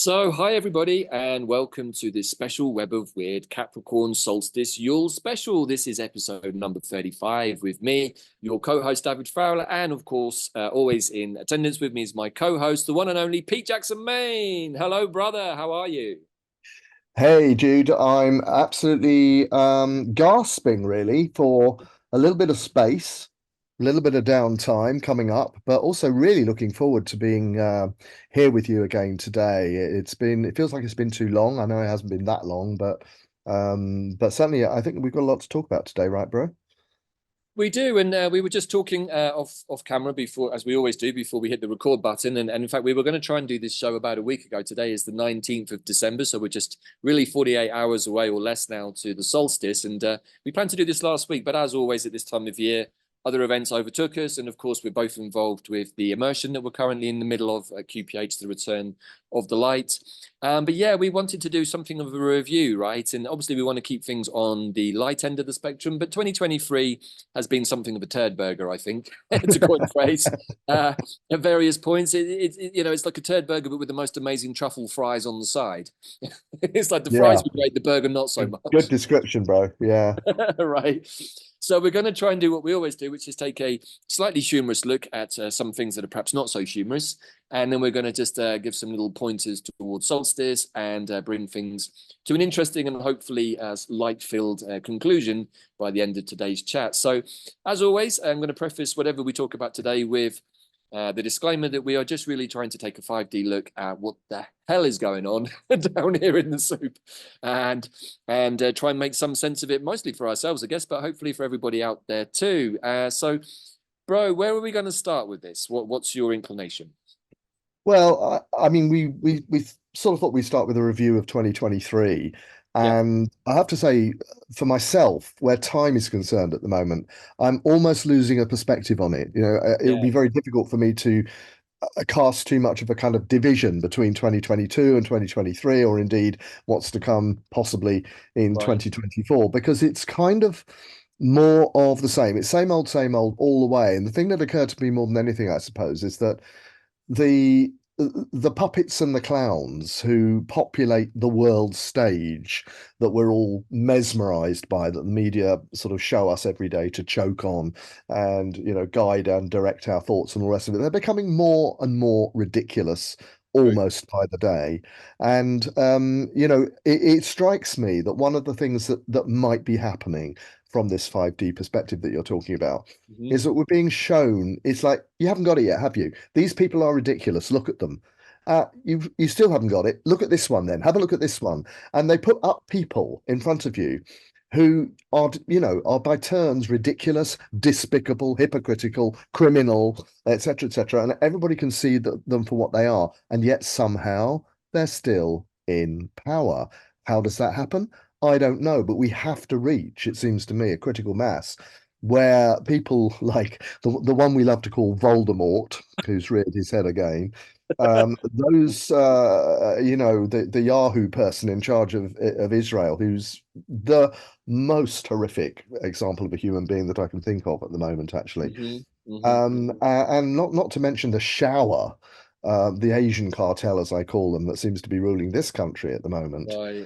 Hi everybody, and welcome to this special Web of Wyrd Capricorn Solstice Yule special. This is episode number 35 with me, your co-host Davyd Farrell, and of course, always in attendance with me is my co-host, the one and only Pete Jackson Main. Hello, brother. How are you? Hey, Jude, I'm absolutely gasping really for a little bit of space, a little bit of downtime coming up, but also really looking forward to being here with you again today. It feels like it's been too long. I know it hasn't been that long, but certainly I think we've got a lot to talk about today, right, bro? We do, and we were just talking off camera before, as we always do, before we hit the record button. And in fact, we were going to try and do this show about a week ago. Today is the 19th of December, so we're just really 48 hours away or less now to the solstice. And we planned to do this last week, but as always at this time of year, other events overtook us. And of course, we're both involved with the immersion that we're currently in the middle of at QPH, the return of the light. But yeah, we wanted to do something of a review, right? And obviously, we want to keep things on the light end of the spectrum. But 2023 has been something of a turd burger, I think, to coin a phrase. At various points, it's like a turd burger, but with the most amazing truffle fries on the side. It's like the fries Yeah, were great, the burger not so good much. description, bro. Yeah. Right. So we're going to try and do what we always do, which is take a slightly humorous look at some things that are perhaps not so humorous. And then we're going to just give some little pointers towards solstice and bring things to an interesting and hopefully light-filled conclusion by the end of today's chat. So as always, I'm going to preface whatever we talk about today with the disclaimer that we are just really trying to take a 5D look at what the hell is going on down here in the soup, and try and make some sense of it, mostly for ourselves, I guess, but hopefully for everybody out there too. So, bro, where are we going to start with this? What's your inclination? Well, I mean, we sort of thought we'd start with a review of 2023, Yeah, and I have to say, for myself, where time is concerned at the moment, I'm almost losing a perspective on it. It would yeah, be very difficult for me to cast too much of a kind of division between 2022 and 2023, or indeed what's to come possibly in right. 2024, because it's kind of more of the same. It's same old all the way. And the thing that occurred to me more than anything, I suppose, is that the the puppets and the clowns who populate the world stage that we're all mesmerized by, that the media sort of show us every day to choke on and guide and direct our thoughts and all the rest of it, they're becoming more and more ridiculous True. almost by the day. And it strikes me that one of the things that might be happening from this 5D perspective that you're talking about Mhm. is that we're being shown, it's like, you haven't got it yet, have you? These people are ridiculous. Look at them. You still haven't got it. Look at this one then. Have a look at this one. And they put up people in front of you who are by turns ridiculous, despicable, hypocritical, criminal, etc., etc. And everybody can see them for what they are. And yet somehow they're still in power. How does that happen? I don't know, but we have to reach, it seems to me, a critical mass where people like the one we love to call Voldemort, who's reared his head again, those the Yahoo person in charge of Israel, who's the most horrific example of a human being that I can think of at the moment, actually. Mhm. Mhm. And not to mention the shower, the Asian cartel, as I call them, that seems to be ruling this country at the moment. Right.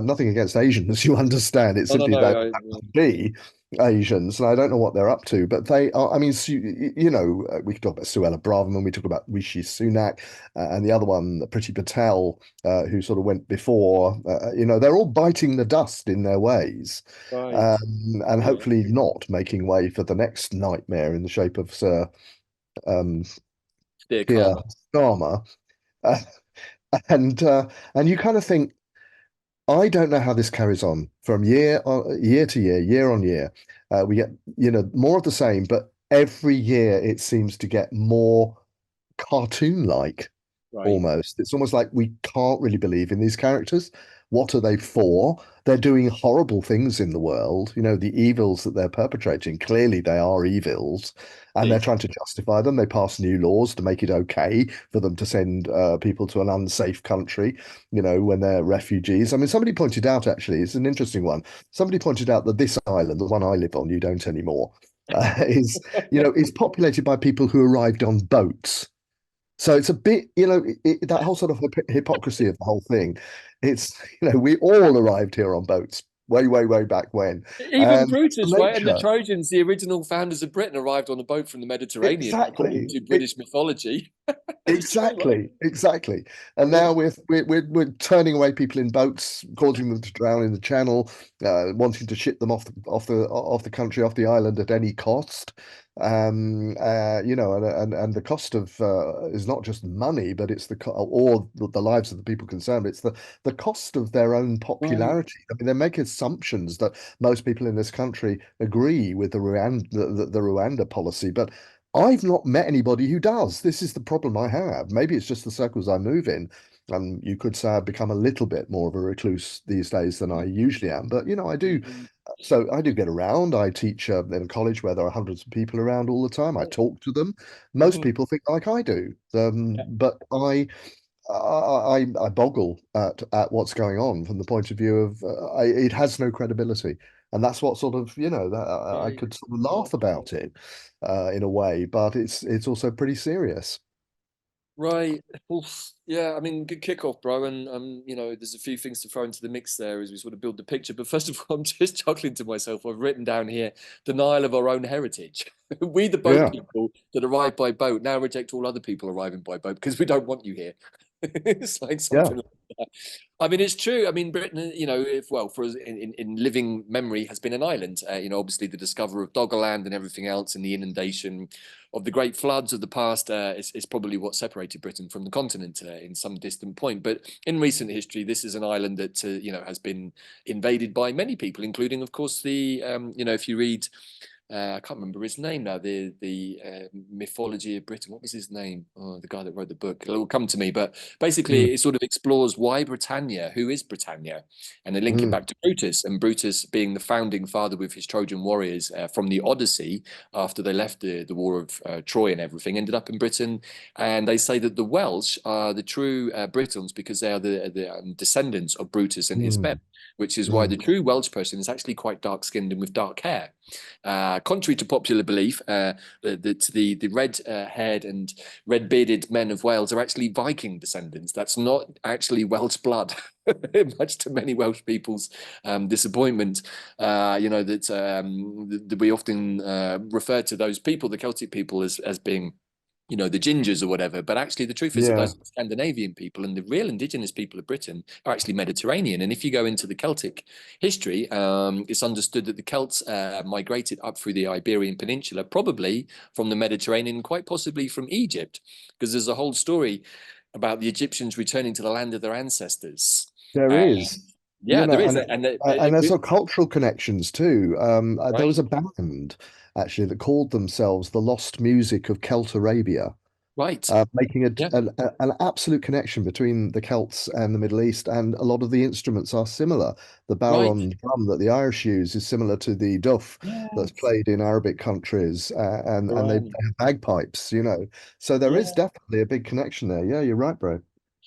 Nothing against Asians, you understand. It's No, no, simply no. that to be Asians, and I don't know what they're up to, but they are. I mean, we could talk about Suella Braverman, we talk about Rishi Sunak, and the other one, Priti Patel, who sort of went before. They're all biting the dust in their ways, Right. and Yeah. hopefully not making way for the next nightmare in the shape of Sir um, Dear Keir karma. Starmer. Uh, and you kind of think, I don't know how this carries on from year to year on year. We get, more of the same, but every year it seems to get more cartoon-like Right. almost. It's almost like we can't really believe in these characters. What are they for? They're doing horrible things in the world. The evils that they're perpetrating, clearly they are evils, and they're Indeed. trying to justify them. They pass new laws to make it okay for them to send people to an unsafe country, when they're refugees. I mean, somebody pointed out, actually, it's an interesting one. Somebody pointed out that this island, the one I live on, you don't anymore, is populated by people who arrived on boats. So it's a bit, that whole sort of hypocrisy of the whole thing. It's, we all arrived here on boats way, way, way back when. Even And Brutus, right? And the nature, Trojans, the original founders of Britain, arrived on a boat from the Mediterranean, according exactly. to British mythology. It's true, right? Exactly, exactly. And Yeah. now we're turning away people in boats, causing them to drown in the channel, wanting to ship them off the country, off the island at any cost. And the cost of is not just money, but it's or the lives of the people concerned. It's the cost of their own Right. popularity. I mean, they make assumptions that most people in this country agree with the Rwanda policy, but I've not met anybody who does. This is the problem I have. Maybe it's just the circles I move in. And you could say I've become a little bit more of a recluse these days than I usually am. But, I do. Mm. So I do get around. I teach in a college where there are hundreds of people around all the time. I Oh. talk to them. Most Mhm. people think like I do. Yeah. But I boggle at what's going on from the point of view of it has no credibility, and that's what sort of that I Right. could sort of laugh about it in a way, but it's also pretty serious. Right. Oof. Yeah, I mean, good kickoff, bro. And there's a few things to throw into the mix there as we sort of build the picture. But first of all, I'm just chuckling to myself. I've written down here denial of our own heritage. We, the boat Yeah, people that arrive by boat, now reject all other people arriving by boat because we don't want you here. It's like yeah, something like that. I mean, it's true. I mean, Britain, if well, for us in living memory, has been an island. Obviously the discovery of Doggerland and everything else, and the inundation of the great floods of the past is probably what separated Britain from the continent in some distant point. But in recent history, this is an island that has been invaded by many people, including, of course, if you read. I can't remember his name now. The mythology of Britain. What was his name? Oh, the guy that wrote the book. It will come to me. But mm, basically, it sort of explores why Britannia. Who is Britannia? And they link it mm, back to Brutus. And Brutus, being the founding father with his Trojan warriors from the Odyssey, after they left the War of Troy and everything, ended up in Britain. And they say that the Welsh are the true Britons because they are the descendants of Brutus and his men. mm, Which is why mm. the true Welsh person is actually quite dark skinned and with dark hair. Contrary to popular belief, the red-haired and red-bearded men of Wales are actually Viking descendants. That's not actually Welsh blood, much to many Welsh people's disappointment. That we often refer to those people, the Celtic people, as being the gingers or whatever. But actually, the truth is that Yeah, those Scandinavian people and the real indigenous people of Britain are actually Mediterranean. And if you go into the Celtic history, it's understood that the Celts migrated up through the Iberian Peninsula, probably from the Mediterranean, quite possibly from Egypt, because there's a whole story about the Egyptians returning to the land of their ancestors. there Uh, is. yeah, there is, And there's some cultural connections too. There was right, a band actually that called themselves the Lost Music of Celt Arabia, right, making yeah, an absolute connection between the Celts and the Middle East, and a lot of the instruments are similar. The right, Baron drum that the Irish use is similar to the duff yeah, that's played in Arabic countries, and they right. have bagpipes. So there is Yeah. definitely a big connection there. Yeah, you're right, bro.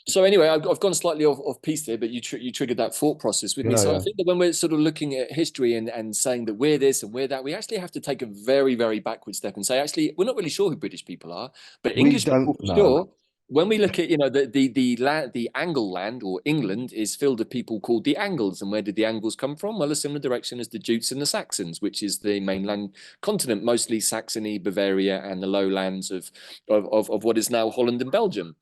So anyway, I've gone slightly off piece there, but you triggered that thought process with me. Yeah, So I yeah. think that when we're sort of looking at history and saying that we're this and we're that, we actually have to take a very, very backward step and say, actually, we're not really sure who British people are, but We English people don't for know. sure. When we look at, the Angle land or England is filled with people called the Angles. And where did the Angles come from? Well, a similar direction as the Jutes and the Saxons, which is the mainland continent, mostly Saxony, Bavaria, and the lowlands of what is now Holland and Belgium.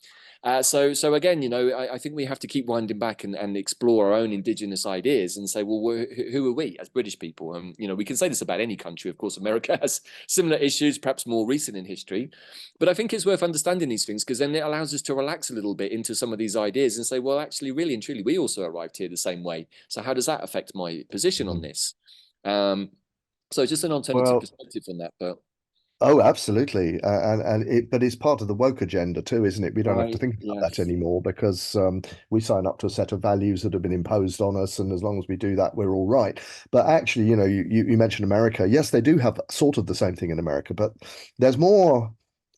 So again, I think we have to keep winding back and explore our own indigenous ideas and say, well, who are we as British people? And we can say this about any country. Of course, America has similar issues, perhaps more recent in history. But I think it's worth understanding these things because then it allows us to relax a little bit into some of these ideas and say, well, actually, really and truly, we also arrived here the same way. So how does that affect my position on Mhm. this? Um, so just an alternative Well, perspective on that. But oh, absolutely. But it's part of the woke agenda too, isn't it? We don't have to right, think about that yes, anymore because we sign up to a set of values that have been imposed on us, and as long as we do that, we're all right. But actually, you mentioned America. Yes, they do have sort of the same thing in America, but there's more,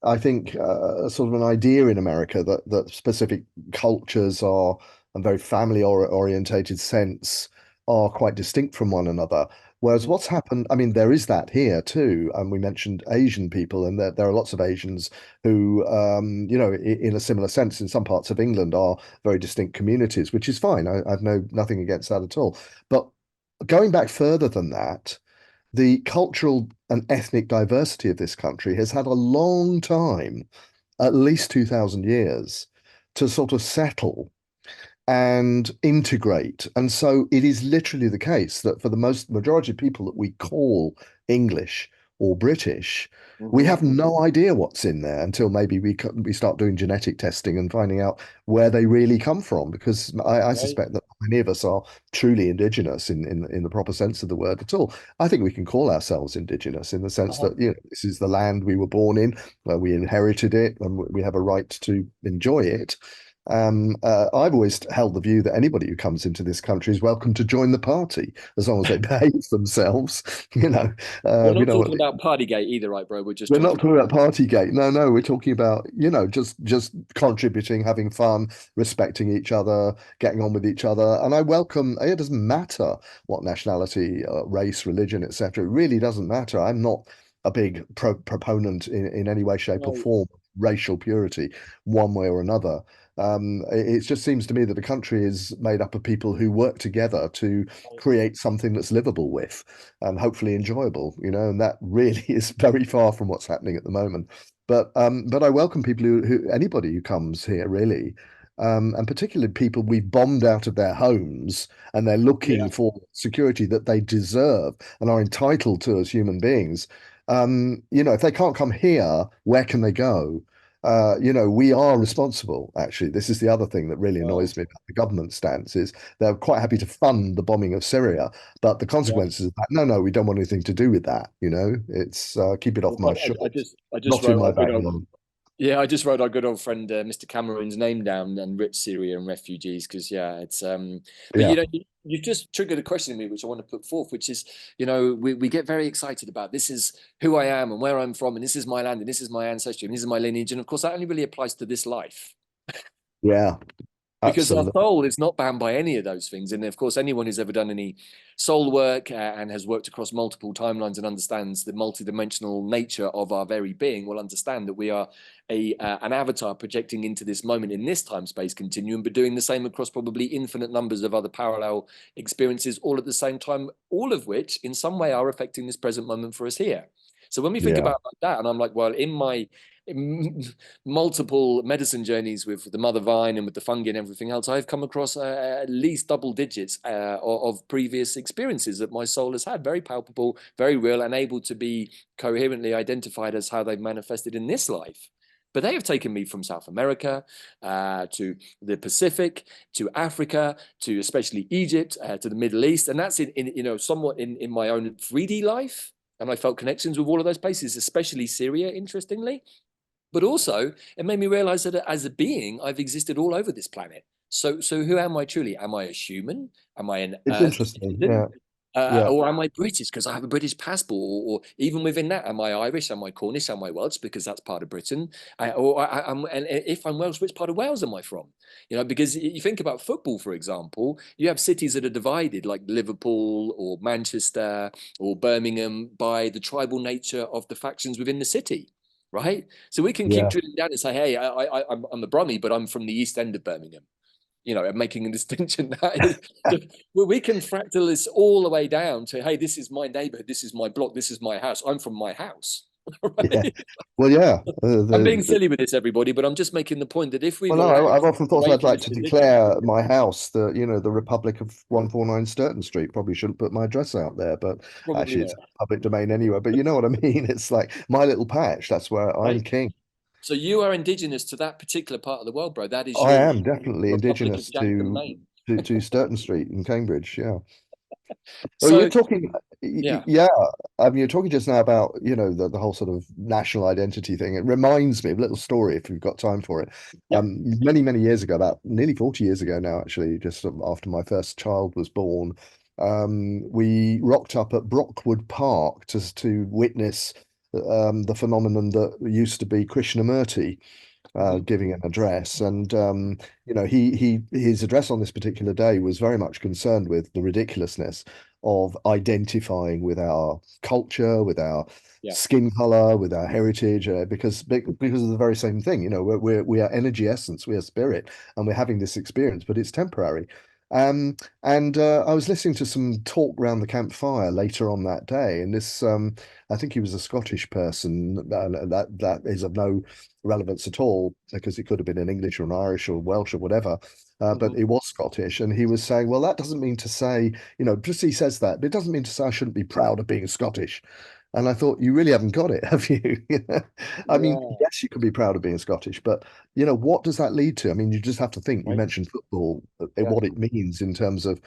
I think, sort of an idea in America that specific cultures are, and very family orientated sense, are quite distinct from one another. Whereas what's happened, I mean, there is that here too. And we mentioned Asian people, and there are lots of Asians who, in a similar sense, in some parts of England, are very distinct communities, which is fine. I've nothing against that at all. But going back further than that, the cultural and ethnic diversity of this country has had a long time, at least 2,000 years, to sort of settle and integrate. And so it is literally the case that for the majority of people that we call English or British, we Hmm. have no idea what's in there until maybe we start doing genetic testing and finding out where they really come from. Because I Right. suspect that many of us are truly indigenous in the proper sense of the word at all. I think we can call ourselves indigenous in the sense Uh-huh. that, this is the land we were born in, where we inherited it, and we have a right to enjoy it. I've always held the view that anybody who comes into this country is welcome to join the party as long as they behave themselves. You know, We're we not don't want talking about Partygate either, right, bro? We're just we're not talking. talking about Partygate. No, no, we're talking about, just contributing, having fun, respecting each other, getting on with each other. And I welcome, it doesn't matter what nationality, race, religion, etc. It really doesn't matter. I'm not a big proponent in any way, shape, or Right. form of racial purity, one way or another. It just seems to me that a country is made up of people who work together to create something that's livable with and hopefully enjoyable, and that really is very far from what's happening at the moment. But I welcome people who anybody who comes here really. And particularly people we've bombed out of their homes and they're looking Yeah. for security that they deserve and are entitled to as human beings. If they can't come here, where can they go? We are responsible, actually. This is the other thing that really Well, annoys me about the government stance is they're quite happy to fund the bombing of Syria, but the yeah. consequences of that, no, no, we don't want anything to do with that. It's keep it off my Well, I shores, just I just not in wrote my our good old backyard. yeah, I just wrote our good old friend Mr. Cameron's name down and writ Syrian refugees because yeah, it's but Yeah, you've just triggered a question in me which I want to put forth, which is we get very excited about this is who I am and where I'm from and this is my land and this is my ancestry and this is my lineage and of course that only really applies to this life yeah, because our absolutely. soul is not bound by any of those things. And of course, anyone who's ever done any soul work and has worked across multiple timelines and understands the multidimensional nature of our very being will understand that we are an avatar projecting into this moment in this time space continuum, but doing the same across probably infinite numbers of other parallel experiences all at the same time, all of which in some way are affecting this present moment for us here. So when we think Yeah, about like that, and I'm like, well, in my multiple medicine journeys with the mother vine and with the fungi and everything else, I've come across at least double digits of previous experiences that my soul has had, very palpable, very real, and able to be coherently identified as how they've manifested in this life. But they have taken me from South America to the Pacific, to Africa, to especially Egypt, to the Middle East, and that's in somewhat in my own 3D life. And I felt connections with all of those places, especially Syria, interestingly. But also, it made me realize that as a being, I've existed all over this planet. So who am I truly? Am I a human? Am I an it's Earth interesting. citizen? Yeah, yeah, Or am I British because I have a British passport? Or even within that, am I Irish? Am I Cornish? Am I Welsh because that's part of Britain? And if I'm Welsh, which part of Wales am I from? Because you think about football, for example, you have cities that are divided, like Liverpool or Manchester or Birmingham, by the tribal nature of the factions within the city, right? So we can keep yeah, drilling down and say, hey, I'm the Brummie, but I'm from the East End of Birmingham. Making a distinction that we can fractal this all the way down to, hey, this is my neighborhood, this is my block, this is my house. I'm from my house. yeah. Right? Well, yeah. I'm being silly with this, everybody, but I'm just making the point that if we Well, no, I've relax often thought away I'd from like this to religion, declare my house the Republic of 149 Sturton Street. Probably shouldn't put my address out there, but probably actually it's not, public domain anyway. But you know what I mean? It's like my little patch. That's where I'm right? king. So you are indigenous to that particular part of the world, bro. That is I your am definitely Republic of indigenous Jackson, Maine. to Sturton Street in Cambridge. Yeah. Well, you're So talking, yeah, yeah. I mean, you're talking just now about, the whole sort of national identity thing. It reminds me of a little story if you've got time for it. yeah. Many, many years ago, about nearly 40 years ago now, actually, just sort of after my first child was born, we rocked up at Brockwood Park to witness the phenomenon that used to be Krishnamurti Mhm. giving an address, and his address on this particular day was very much concerned with the ridiculousness of identifying with our culture, with our Yeah. skin color, with our heritage, because of the very same thing. You know, we are energy essence, we are spirit, and we're having this experience, but it's temporary. And I was listening to some talk around the campfire later on that day, and I think he was a Scottish person, and that is of no relevance at all because it could have been an English or an Irish or Welsh or whatever, but Mhm. it was Scottish, and he was saying, well, that doesn't mean to say, just he says that, but it doesn't mean to say I shouldn't be proud of being Scottish. And I thought, you really haven't got it, have you? I mean, Yeah. yes, you can be proud of being Scottish, but what does that lead to? I mean, you just have to think. You Right. mentioned football. Yeah. What it means in terms of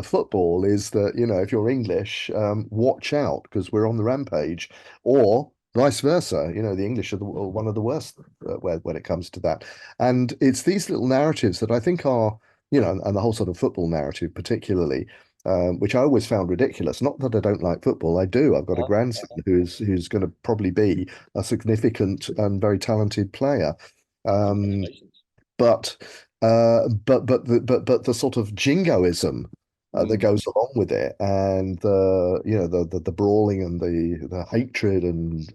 football is that, if you're English, watch out because we're on the rampage, or vice versa. The English are one of the worst when it comes to that. And it's these little narratives that I think are, and the whole sort of football narrative, particularly. Which I always found ridiculous. Not that I don't like football, I do. I've got a Uh-huh. grandson Uh-huh. who's going to probably be a significant and very talented player. Um, Congratulations. but but the sort of jingoism that Mm. goes along with it, and the brawling and the hatred and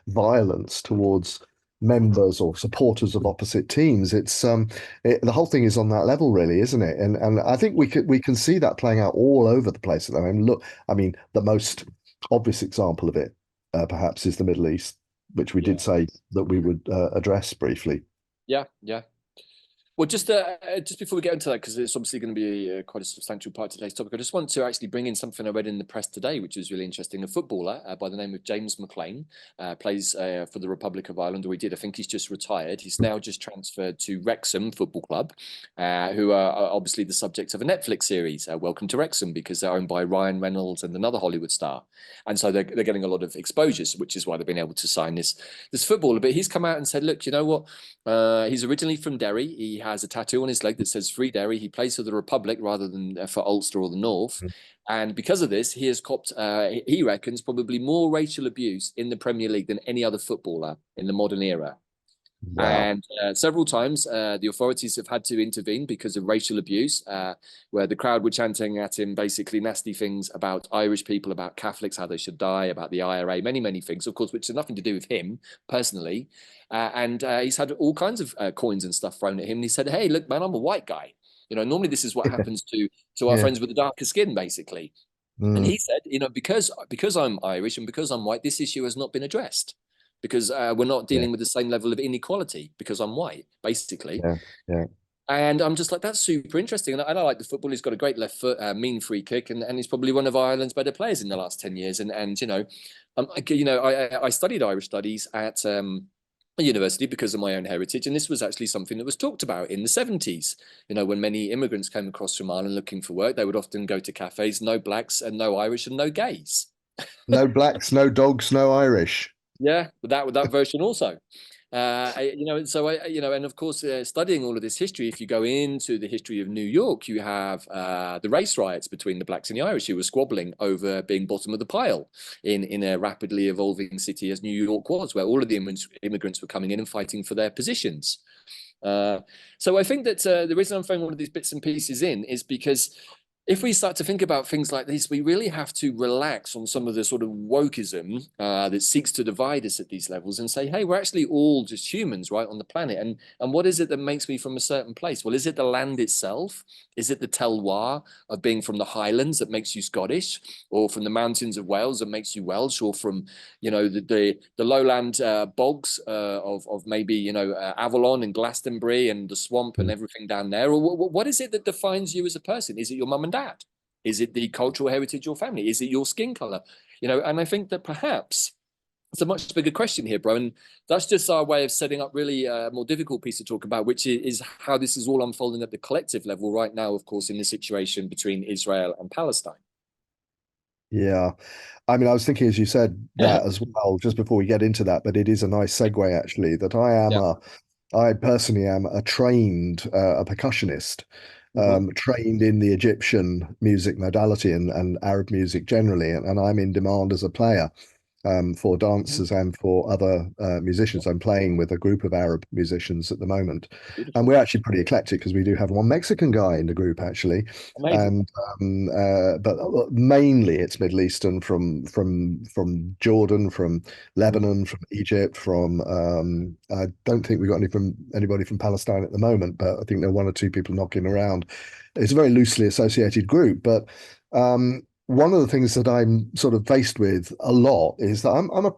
violence towards members or supporters of opposite teams. The whole thing is on that level, really, isn't it? And I think we can see that playing out all over the place at the moment. Look, I mean, the most obvious example of it, perhaps, is the Middle East, which we did Yeah. say that we would address briefly. Yeah. Yeah. Well, just before we get into that, because it's obviously going to be quite a substantial part of today's topic, I just want to actually bring in something I read in the press today, which was really interesting. A footballer by the name of James McLean plays for the Republic of Ireland, or he did. I think he's just retired. He's now just transferred to Wrexham Football Club, who are obviously the subject of a Netflix series, Welcome to Wrexham, because they're owned by Ryan Reynolds and another Hollywood star. And so they're getting a lot of exposures, which is why they've been able to sign this footballer. But he's come out and said, look, you know what? He's originally from Derry. He has a tattoo on his leg that says Free Derry. He plays for the Republic rather than for Ulster or the North. And because of this, he has copped, he reckons, probably more racial abuse in the Premier League than any other footballer in the modern era. Wow. And several times the authorities have had to intervene because of racial abuse, where the crowd were chanting at him basically nasty things about Irish people, about Catholics, how they should die, about the IRA, many, many things, of course, which had nothing to do with him personally. And he's had all kinds of coins and stuff thrown at him. And he said, hey, look, man, I'm a white guy. Normally this is what happens to our Yeah. friends with the darker skin, basically. And Mm, he said, because I'm Irish and because I'm white, this issue has not been addressed because we're not yeah. dealing with the same level of inequality because I'm white, basically. Yeah. Yeah. And I'm just like, that's super interesting. And I like the football. He's got a great left foot, mean free kick, and he's probably one of Ireland's better players in the last 10 years. I studied Irish studies at a university because of my own heritage. And this was actually something that was talked about in the 70s. When many immigrants came across from Ireland looking for work, they would often go to cafes, no blacks and no Irish and no gays. No blacks, no dogs, no Irish. Yeah, that version also. And of course, studying all of this history, if you go into the history of New York, you have the race riots between the blacks and the Irish who were squabbling over being bottom of the pile in a rapidly evolving city as New York was, where all of the immigrants were coming in and fighting for their positions. So I think that the reason I'm throwing all of these bits and pieces in is because if we start to think about things like this, we really have to relax on some of the sort of wokeism that seeks to divide us at these levels and say, hey, we're actually all just humans, right, on the planet. And what is it that makes me from a certain place? Well, is it the land itself? Is it the terroir of being from the Highlands that makes you Scottish, or from the mountains of Wales that makes you Welsh, or from, the lowland bogs of maybe, Avalon and Glastonbury and the swamp and Mm. everything down there? Or what is it that defines you as a person? Is it your mum and dad? Is it the cultural heritage of your family? Is it your skin color? And I think that perhaps it's a much bigger question here, bro. And that's just our way of setting up really a more difficult piece to talk about, which is how this is all unfolding at the collective level right now, of course, in the situation between Israel and Palestine. Yeah. I mean, I was thinking as you said that as well, just before we get into that, but it is a nice segue actually, that Yeah. I personally am a trained a percussionist, Mhm. trained in the Egyptian music modality and Arab music generally, and I'm in demand as a player. for dancers and for other musicians. I'm playing with a group of Arab musicians at the moment, and Beautiful. we're actually pretty eclectic because we do have one Mexican guy in the group actually, Amazing. and but mainly it's Middle Eastern from Jordan, from Mm. Lebanon, from Egypt, from I don't think we've got anybody from Palestine at the moment, but I think there are one or two people knocking around. It's a very loosely associated group, but one of the things that I'm sort of faced with a lot is that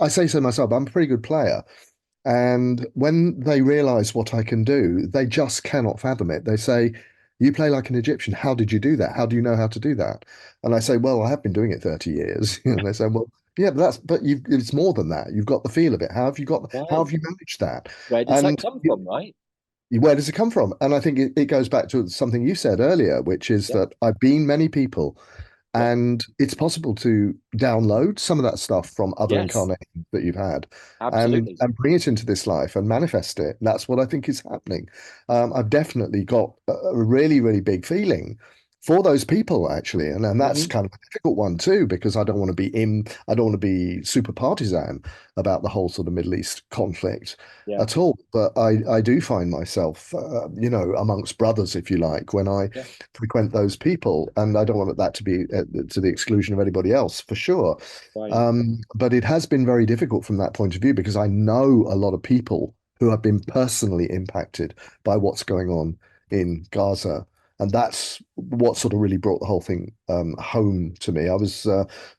I say so myself, I'm a pretty good player. And when they realize what I can do, they just cannot fathom it. They say, "You play like an Egyptian. How did you do that? How do you know how to do that?" And I say, "Well, I have been doing it 30 years." And they say, "Well, yeah, but it's more than that. You've got the feel of it. How Right. have you managed that?" Where does that And come from, right? where does it come from? And I think it goes back to something you said earlier, which is Yeah. that I've been many people, Yeah. and it's possible to download some of that stuff from other Yes. incarnations that you've had Absolutely. and bring it into this life and manifest it. That's what I think is happening. I've definitely got a really, really big feeling for those people actually, and that's Hmm. kind of a difficult one too, because I don't want to be super partisan about the whole sort of Middle East conflict Yeah. at all. But I do find myself, amongst brothers, if you like, when I Yeah. frequent those people, and I don't want that to be to the exclusion of anybody else, for sure. Right. But it has been very difficult from that point of view because I know a lot of people who have been personally impacted by what's going on in Gaza. And that's what sort of really brought the whole thing home to me. I was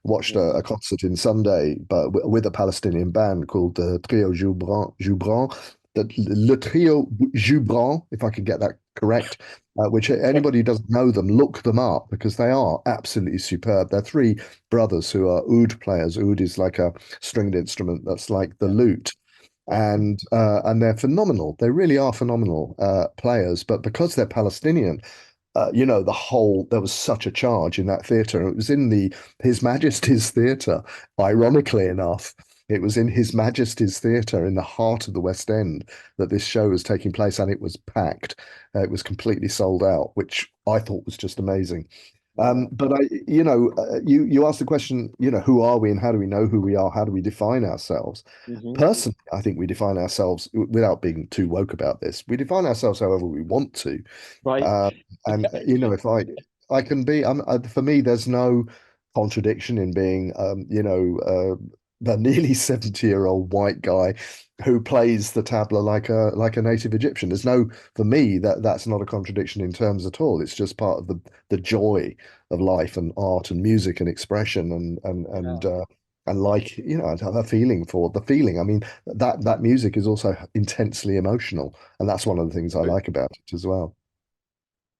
watched Yeah. a concert in Sunday, but with a Palestinian band called the Trio Joubran, Le Trio Joubran, if I could get that correct. Which anybody who doesn't know them, look them up because they are absolutely superb. They're three brothers who are oud players. Oud is like a stringed instrument that's like the Yeah. lute, Yeah. and they're phenomenal. They really are phenomenal players. But because they're Palestinian, there was such a charge in that theatre. It was in the His Majesty's Theatre, ironically enough. It was in His Majesty's Theatre in the heart of the West End that this show was taking place, and it was packed. It was completely sold out, which I thought was just amazing. Wow. But you asked the question, who are we and how do we know who we are? How do we define ourselves? Hmm. Personally, I think we define ourselves without being too woke about this. We define ourselves however we want to. Right. Um, and if I can be, for me, there's no contradiction in being, the nearly 70-year-old white guy who plays the tabla like a native Egyptian. There's no, for me, that's not a contradiction in terms at all. It's just part of the joy of life and art and music and expression Yeah. and like, I have a feeling for the feeling. I mean, that music is also intensely emotional, and that's one of the things I like about it as well.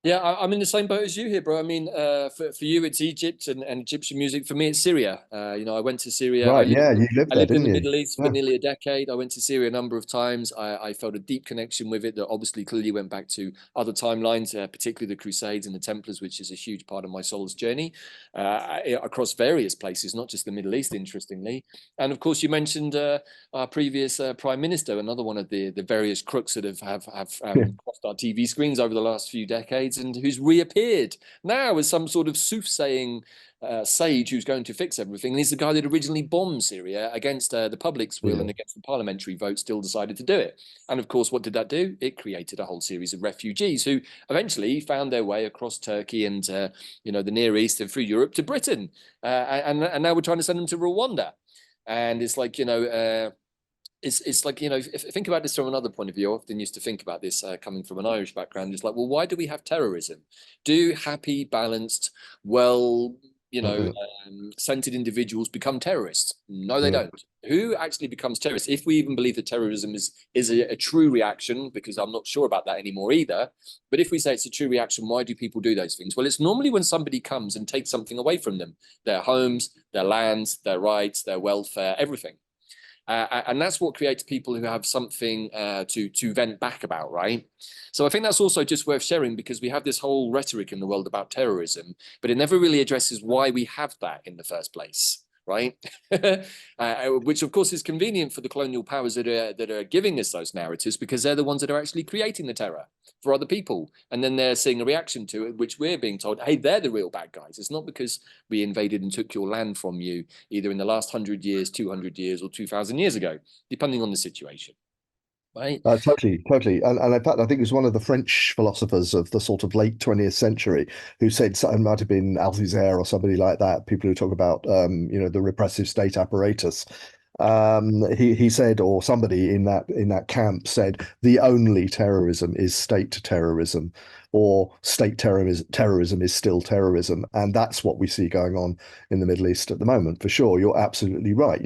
Yeah, I'm in the same boat as you here, bro. I mean, for you, it's Egypt and Egyptian music. For me, it's Syria. I went to Syria. Right, yeah, you lived I there, lived in didn't the you? Middle East for Yeah, nearly a decade. I went to Syria a number of times. I felt a deep connection with it that obviously clearly went back to other timelines, particularly the Crusades and the Templars, which is a huge part of my soul's journey across various places, not just the Middle East, interestingly. And of course, you mentioned our previous Prime Minister, another one of the various crooks that have yeah, crossed our TV screens over the last few decades, and who's reappeared now as some sort of soothsaying sage who's going to fix everything. And he's the guy that originally bombed Syria against the public's will yeah, and against the parliamentary vote, still decided to do it. And of course, what did that do? It created a whole series of refugees who eventually found their way across Turkey and the Near East and through Europe to Britain. And now we're trying to send them to Rwanda. And it's like, it's like, think about this from another point of view. I often used to think about this coming from an Irish background. It's like, well, why do we have terrorism? Do happy, balanced, well, uh, centered individuals become terrorists? No, they yeah, don't. Who actually becomes terrorists? If we even believe that terrorism is a true reaction, because I'm not sure about that anymore either. But if we say it's a true reaction, why do people do those things? Well, it's normally when somebody comes and takes something away from them, their homes, their lands, their rights, their welfare, everything. And that's what creates people who have something to vent back about, right? So I think that's also just worth sharing because we have this whole rhetoric in the world about terrorism, but it never really addresses why we have that in the first place, right? Which of course is convenient for the colonial powers that are giving us those narratives, because they're the ones that are actually creating the terror for other people, and then they're seeing a reaction to it, which we're being told, hey, they're the real bad guys. It's not because we invaded and took your land from you, either in the last 100 years, 200 years, or 2,000 years ago, depending on the situation. Right. Totally, totally. And in fact, I think it was one of the French philosophers of the sort of late 20th century who said, it might have been Althusser or somebody like that, people who talk about, the repressive state apparatus. He said, or somebody in that camp said, the only terrorism is state terrorism, or state terrorism is still terrorism. And that's what we see going on in the Middle East at the moment, for sure. You're absolutely right.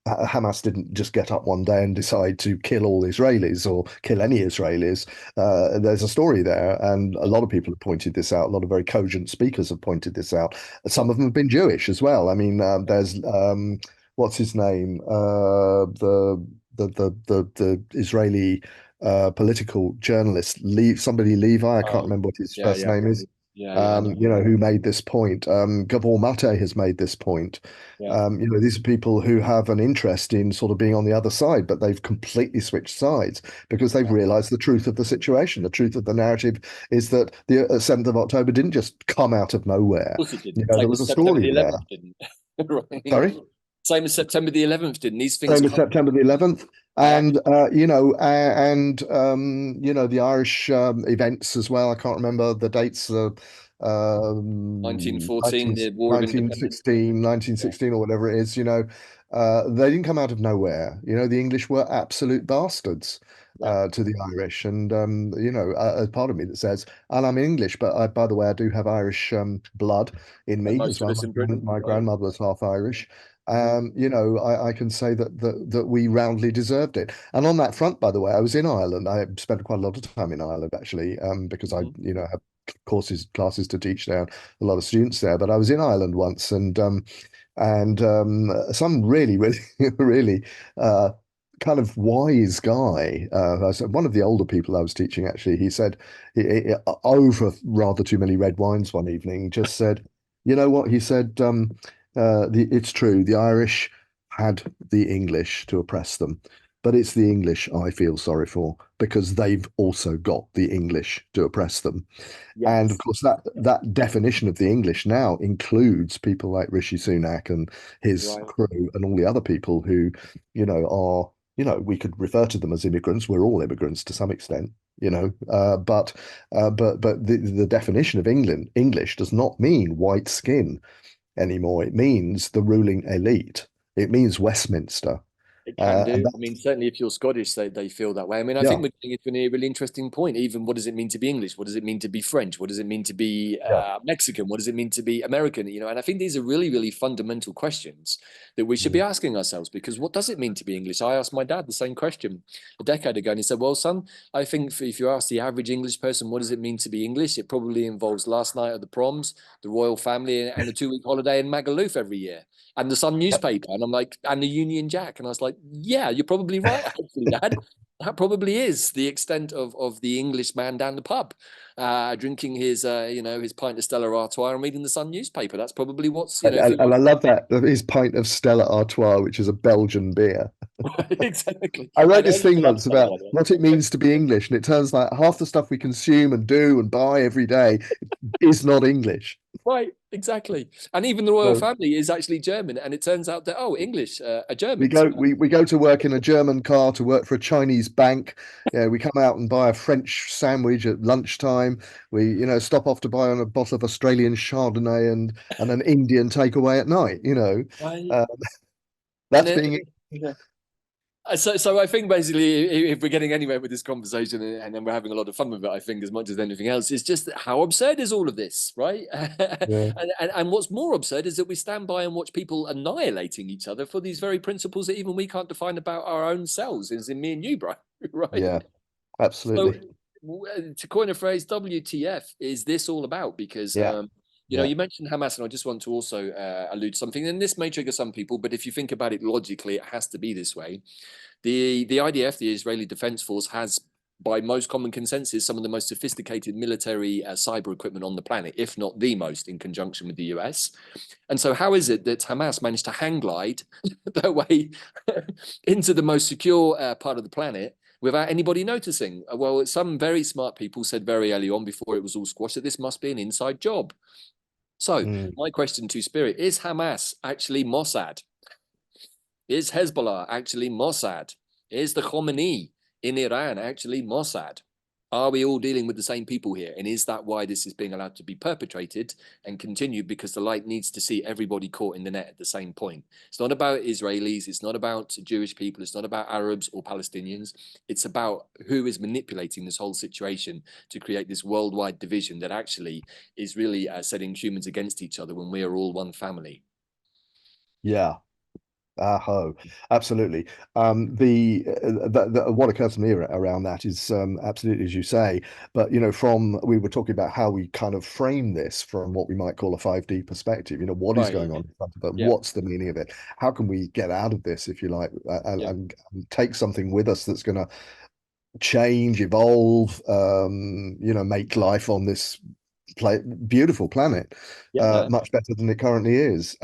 Hamas didn't just get up one day and decide to kill all Israelis or kill any Israelis. There's a story there, and a lot of people have pointed this out. A lot of very cogent speakers have pointed this out. Some of them have been Jewish as well. I mean, there's what's his name? The Israeli political journalist, somebody Levi. I can't remember what his first name is. Who made this point. Gabor Mate has made this point. These are people who have an interest in sort of being on the other side, but they've completely switched sides because they've realized the truth of the situation. The truth of the narrative is that the 7th of October didn't just come out of nowhere. Of course it didn't. There was a story there. Right. Sorry? Same as September the 11th didn't. These things Same as September the 11th. And the Irish events as well. I can't remember the dates. 1914, the War of Independence. 1916 or whatever it is. They didn't come out of nowhere. The English were absolute bastards to the Irish. And a part of me that says, and I'm English, but by the way, I do have Irish blood in me as well. My grandmother was half Irish. I can say that we roundly deserved it. And on that front, by the way, I was in Ireland. I spent quite a lot of time in Ireland, actually, because I, have classes to teach there, a lot of students there. But I was in Ireland once, and some really, really, really kind of wise guy. One of the older people I was teaching, actually, he said, over rather too many red wines one evening, just said, you know what? He said, it's true. The Irish had the English to oppress them, but it's the English I feel sorry for because they've also got the English to oppress them. Yes. And of course, that definition of the English now includes people like Rishi Sunak and his crew and all the other people who, are, we could refer to them as immigrants. We're all immigrants to some extent. But the definition of English does not mean white skin anymore. It means the ruling elite. It means Westminster. It can do. I mean, certainly if you're Scottish, they feel that way. I mean, I think we're getting into a really interesting point. Even what does it mean to be English? What does it mean to be French? What does it mean to be Mexican? What does it mean to be American? And I think these are really, really fundamental questions that we should be asking ourselves, because what does it mean to be English? I asked my dad the same question a decade ago, and he said, well, son, I think if you ask the average English person, what does it mean to be English? It probably involves last night at the proms, the royal family, and a 2-week holiday in Magaluf every year, and the Sun newspaper. And I'm like, and the Union Jack. And I was like, yeah, you're probably right, actually, Dad. That probably is the extent of the Englishman down the pub, drinking his his pint of Stella Artois and reading the Sun newspaper. That's probably what's and I love that, his pint of Stella Artois, which is a Belgian beer. Exactly. I wrote this thing once about what it means to be English, and it turns out half the stuff we consume and do and buy every day is not English. Right, exactly. And even the royal family is actually German, and it turns out that English are German. We go to work in a German car to work for a Chinese bank. We come out and buy a French sandwich at lunchtime. We stop off to buy a bottle of Australian Chardonnay and an Indian takeaway at night. That's being. So I think basically, if we're getting anywhere with this conversation, and then we're having a lot of fun with it, I think as much as anything else, it's just how absurd is all of this, right? And what's more absurd is that we stand by and watch people annihilating each other for these very principles that even we can't define about our own selves, as in me and you, bro, right? Yeah, absolutely. So, to coin a phrase, WTF is this all about? Because you mentioned Hamas, and I just want to also allude to something, and this may trigger some people, but if you think about it logically, it has to be this way. The IDF, the Israeli Defense Force, has by most common consensus, some of the most sophisticated military cyber equipment on the planet, if not the most, in conjunction with the US. And so how is it that Hamas managed to hang glide their way into the most secure part of the planet without anybody noticing? Well, some very smart people said very early on, before it was all squashed, that this must be an inside job. So my question to Spirit, is Hamas actually Mossad? Is Hezbollah actually Mossad? Is the Khomeini in Iran actually Mossad? Are we all dealing with the same people here? And is that why this is being allowed to be perpetrated and continued? Because the light needs to see everybody caught in the net at the same point. It's not about Israelis. It's not about Jewish people. It's not about Arabs or Palestinians. It's about who is manipulating this whole situation to create this worldwide division that actually is really setting humans against each other when we are all one family. Yeah. Absolutely. What occurs to me around that is absolutely as you say, but we were talking about how we kind of frame this from what we might call a 5D perspective. What is going on in front of it? What's the meaning of it? How can we get out of this, if you like, and take something with us that's going to change, evolve, make life on this beautiful planet much better than it currently is.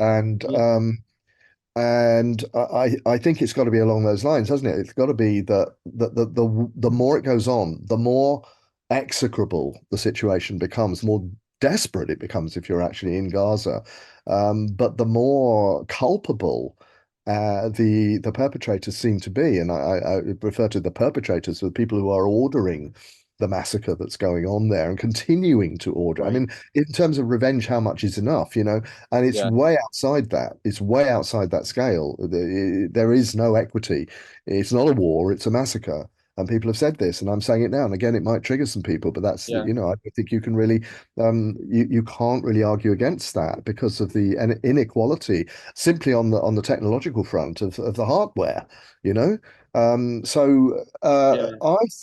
And I think it's got to be along those lines, hasn't it? It's got to be that the more it goes on, the more execrable the situation becomes, the more desperate it becomes if you're actually in Gaza. But the more culpable the perpetrators seem to be. And I refer to the perpetrators, the people who are ordering the massacre that's going on there and continuing to order. I mean, in terms of revenge, how much is enough, and it's way outside that. It's way outside that scale. There is no equity. It's not a war, it's a massacre. And people have said this, and I'm saying it now. And again, it might trigger some people, but that's, I don't think you can really, you can't really argue against that because of the inequality simply on the technological front of the hardware, I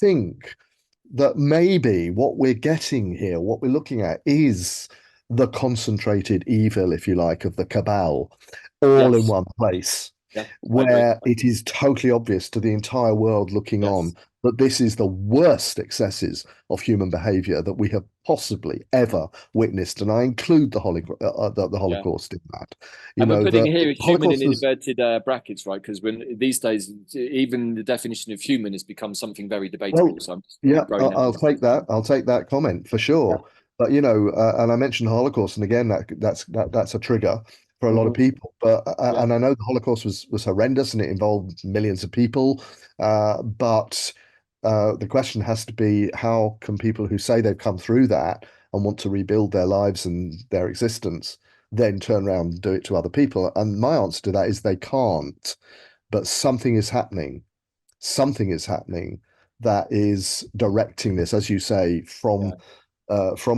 think that maybe what we're getting here, what we're looking at, is the concentrated evil, if you like, of the cabal, all in one place, where it is totally obvious to the entire world looking on that this is the worst excesses of human behavior that we have possibly ever witnessed. And I include the Holocaust in that. And we're putting here human in inverted brackets, right? Because when these days, even the definition of human has become something very debatable. Well, so I'll take that. I'll take that comment for sure. But and I mentioned the Holocaust, and again, that's a trigger for a lot of people. But and I know the Holocaust was horrendous and it involved millions of people. But the question has to be, how can people who say they've come through that and want to rebuild their lives and their existence then turn around and do it to other people? And my answer to that is they can't. But something is happening. Something is happening that is directing this, as you say, from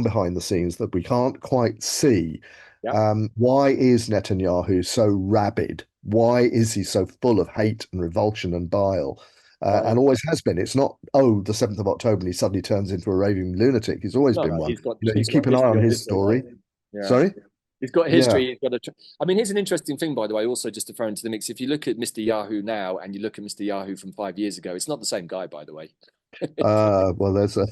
behind the scenes that we can't quite see. Why is Netanyahu so rabid? Why is he so full of hate and revulsion and bile? And always has been. It's not, the 7th of October and he suddenly turns into a raving lunatic. He's always been one. You keep an eye on his story. Sorry? He's got history. I mean, here's an interesting thing, by the way, also just to throw into the mix. If you look at Mr. Yahoo now and you look at Mr. Yahoo from 5 years ago, it's not the same guy, by the way. Well, there's a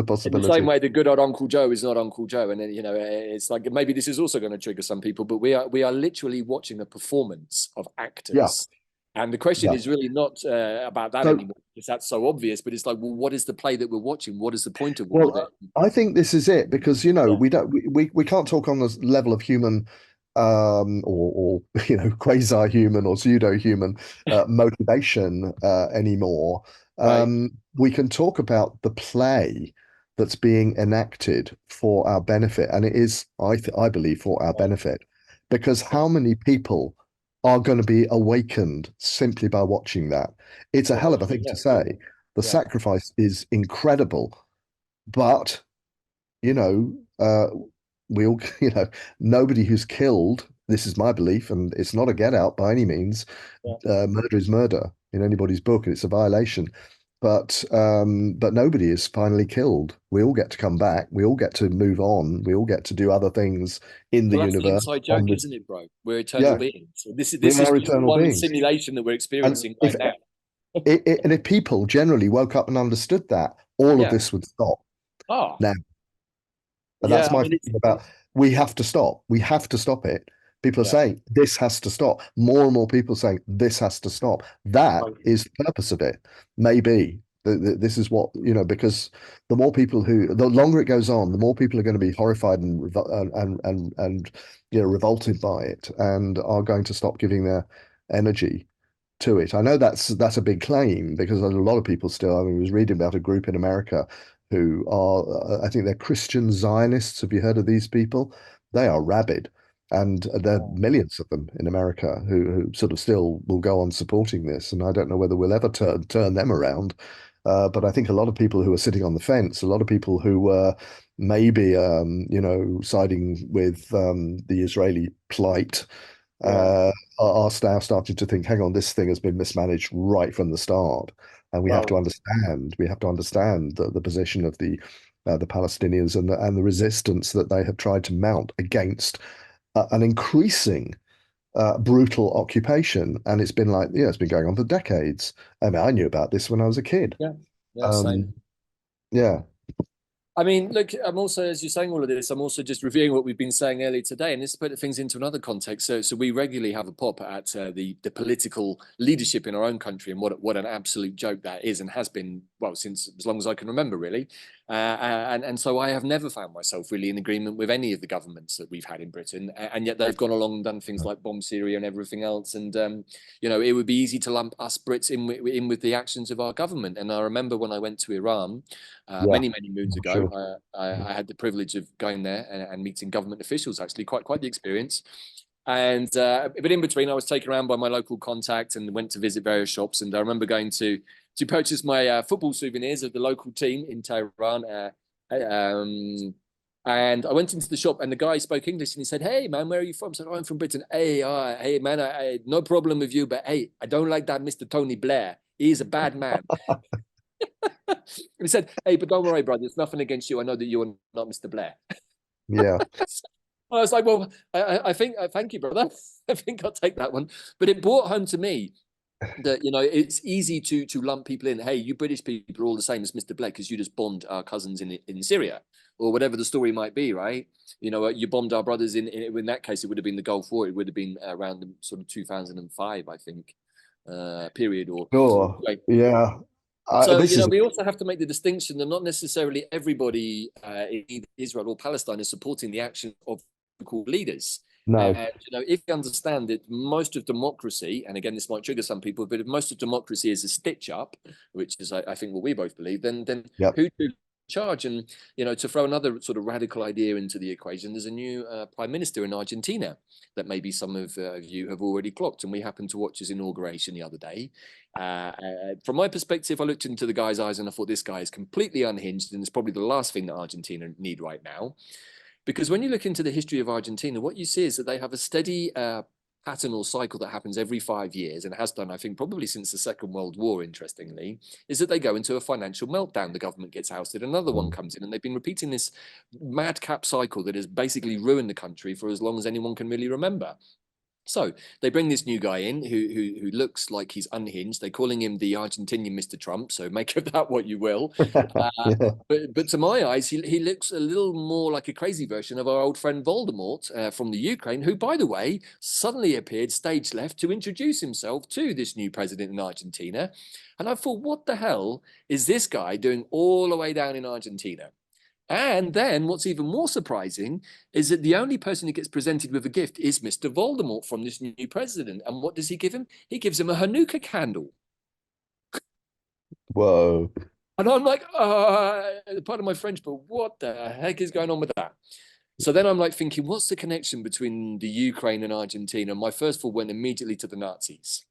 possibility. In the same way, the good old Uncle Joe is not Uncle Joe, and then it's like maybe this is also going to trigger some people. But we are literally watching a performance of actors, and the question is really not about that anymore, because that's so obvious. But it's like, well, what is the play that we're watching? What is the point of all of it? I think this is it, because we can't talk on the level of human or quasi-human or pseudo-human motivation anymore. We can talk about the play that's being enacted for our benefit, and it is, I believe, for our benefit, because how many people are going to be awakened simply by watching that? It's a hell of a thing to say. The sacrifice is incredible, but we all, nobody who's killed, this is my belief, and it's not a get out by any means. Murder is murder in anybody's book, and it's a violation. But nobody is finally killed. We all get to come back. We all get to move on. We all get to do other things in the universe. That's the inside joke, isn't it, bro? We're eternal beings. So this is one simulation that we're experiencing right now. And if people generally woke up and understood that, all of Yeah. this would stop. Oh, Now, and that's yeah. I my mean, it's feeling about we have to stop. We have to stop it. People are yeah. saying this has to stop. More and more people saying this has to stop. That Right. is the purpose of it. Maybe this is what, because the more people the longer it goes on, the more people are going to be horrified and revolted by it and are going to stop giving their energy to it. I know that's a big claim because there's a lot of people still. I mean, I was reading about a group in America who are, I think they're Christian Zionists. Have you heard of these people? They are rabid, and there are Oh, millions of them in America who sort of still will go on supporting this. And I don't know whether we'll ever turn them around. But I think a lot of people who are sitting on the fence, a lot of people who were maybe, siding with the Israeli plight yeah. are now starting to think, hang on, this thing has been mismanaged right from the start, and Well, we have to understand the position of the Palestinians and the resistance that they have tried to mount against an increasing brutal occupation, and it's been like, it's been going on for decades. I mean, I knew about this when I was a kid. yeah. Yeah. Same. Um, yeah, I mean, look, I'm also, as you're saying all of this, I'm also just reviewing what we've been saying earlier today, and this put things into another context. So we regularly have a pop at the political leadership in our own country, and what an absolute joke that is, and has been, well, since as long as I can remember, really. And so I have never found myself really in agreement with any of the governments that we've had in Britain, and yet they've gone along and done things like bomb Syria and everything else, and it would be easy to lump us Brits in with the actions of our government. And I remember when I went to Iran yeah, many moons ago. sure. I had the privilege of going there and meeting government officials. Actually, quite the experience. And but in between, I was taken around by my local contact and went to visit various shops. And I remember going to purchase my football souvenirs of the local team in Tehran. And I went into the shop, and the guy spoke English, and he said, "Hey, man, where are you from?" I said, "Oh, I'm from Britain." Hey, man, no problem with you, but hey, I don't like that Mr. Tony Blair. He's a bad man. And he said, "Hey, but don't worry, brother. It's nothing against you. I know that you are not Mr. Blair." Yeah, I was like, "Well, I think, thank you, brother. I think I'll take that one." But it brought home to me that it's easy to lump people in. Hey, you British people are all the same as Mr. Blair because you just bombed our cousins in Syria or whatever the story might be, right? You bombed our brothers in that case. It would have been the Gulf War. It would have been around the sort of 2005, I think, period. Or sure. anyway, Yeah. so, This is we also have to make the distinction that not necessarily everybody in Israel or Palestine is supporting the action of local leaders. no. And, if you understand that most of democracy, and again, this might trigger some people, but if most of democracy is a stitch up, which is, I think, what we both believe, then Yep. who to charge? And, to throw another sort of radical idea into the equation, there's a new prime minister in Argentina that maybe some of you have already clocked. And we happened to watch his inauguration the other day. From my perspective, I looked into the guy's eyes and I thought this guy is completely unhinged, and it's probably the last thing that Argentina need right now. Because when you look into the history of Argentina, what you see is that they have a steady pattern or cycle that happens every 5 years, and has done, I think, probably since the Second World War, interestingly, is that they go into a financial meltdown. The government gets ousted, another one Mm. comes in, and they've been repeating this madcap cycle that has basically ruined the country for as long as anyone can really remember. So they bring this new guy in who looks like he's unhinged. They're calling him the Argentinian Mr. Trump. So make of that what you will. Uh, Yeah. but to my eyes, he looks a little more like a crazy version of our old friend Voldemort from the Ukraine, who, by the way, suddenly appeared stage left to introduce himself to this new president in Argentina. And I thought, what the hell is this guy doing all the way down in Argentina? And then what's even more surprising is that the only person who gets presented with a gift is Mr. Voldemort from this new president. And what does he give him? He gives him a Hanukkah candle. Whoa. And I'm like, pardon my French, but what the heck is going on with that? So then I'm like thinking, what's the connection between the Ukraine and Argentina? My first thought went immediately to the Nazis,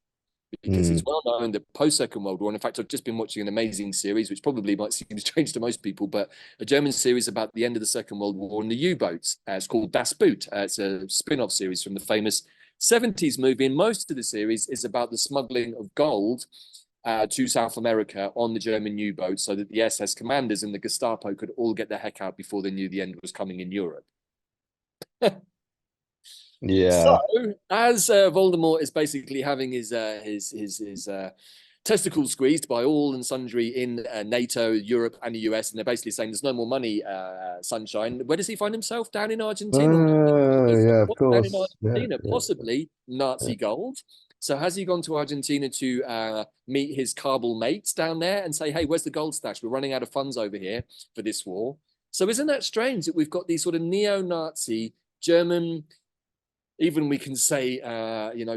because it's Mm. well known that post Second World War, and in fact, I've just been watching an amazing series, which probably might seem strange to most people, but a German series about the end of the Second World War and the U-boats. It's called Das Boot. It's a spin-off series from the famous 70s movie, and most of the series is about the smuggling of gold to South America on the German U-boats, so that the SS commanders and the Gestapo could all get the heck out before they knew the end was coming in Europe. So, Yeah. as Voldemort is basically having his testicles squeezed by all and sundry in NATO, Europe, and the US, and they're basically saying there's no more money, sunshine. Where does he find himself? Down in Argentina. Yeah, of Down in course. Yeah, Argentina, yeah, possibly yeah. Nazi gold. So has he gone to Argentina to meet his Kabul mates down there and say, hey, where's the gold stash? We're running out of funds over here for this war. So isn't that strange that we've got these sort of neo-Nazi German, even we can say,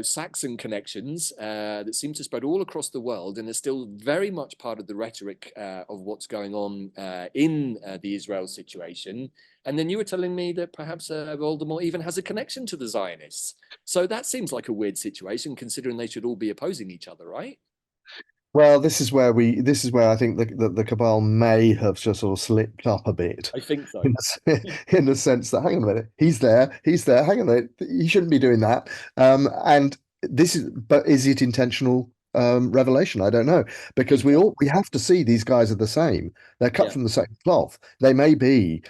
Saxon connections that seem to spread all across the world and are still very much part of the rhetoric of what's going on in the Israel situation. And then you were telling me that perhaps Voldemort even has a connection to the Zionists. So that seems like a weird situation, considering they should all be opposing each other, right? Well, this is where I think the cabal may have just sort of slipped up a bit I think so. in the sense that, hang on a minute, he's there, hang on a minute, he shouldn't be doing that. And but is it intentional revelation? I don't know, because we have to see these guys are the same. They're cut from the same cloth. They may be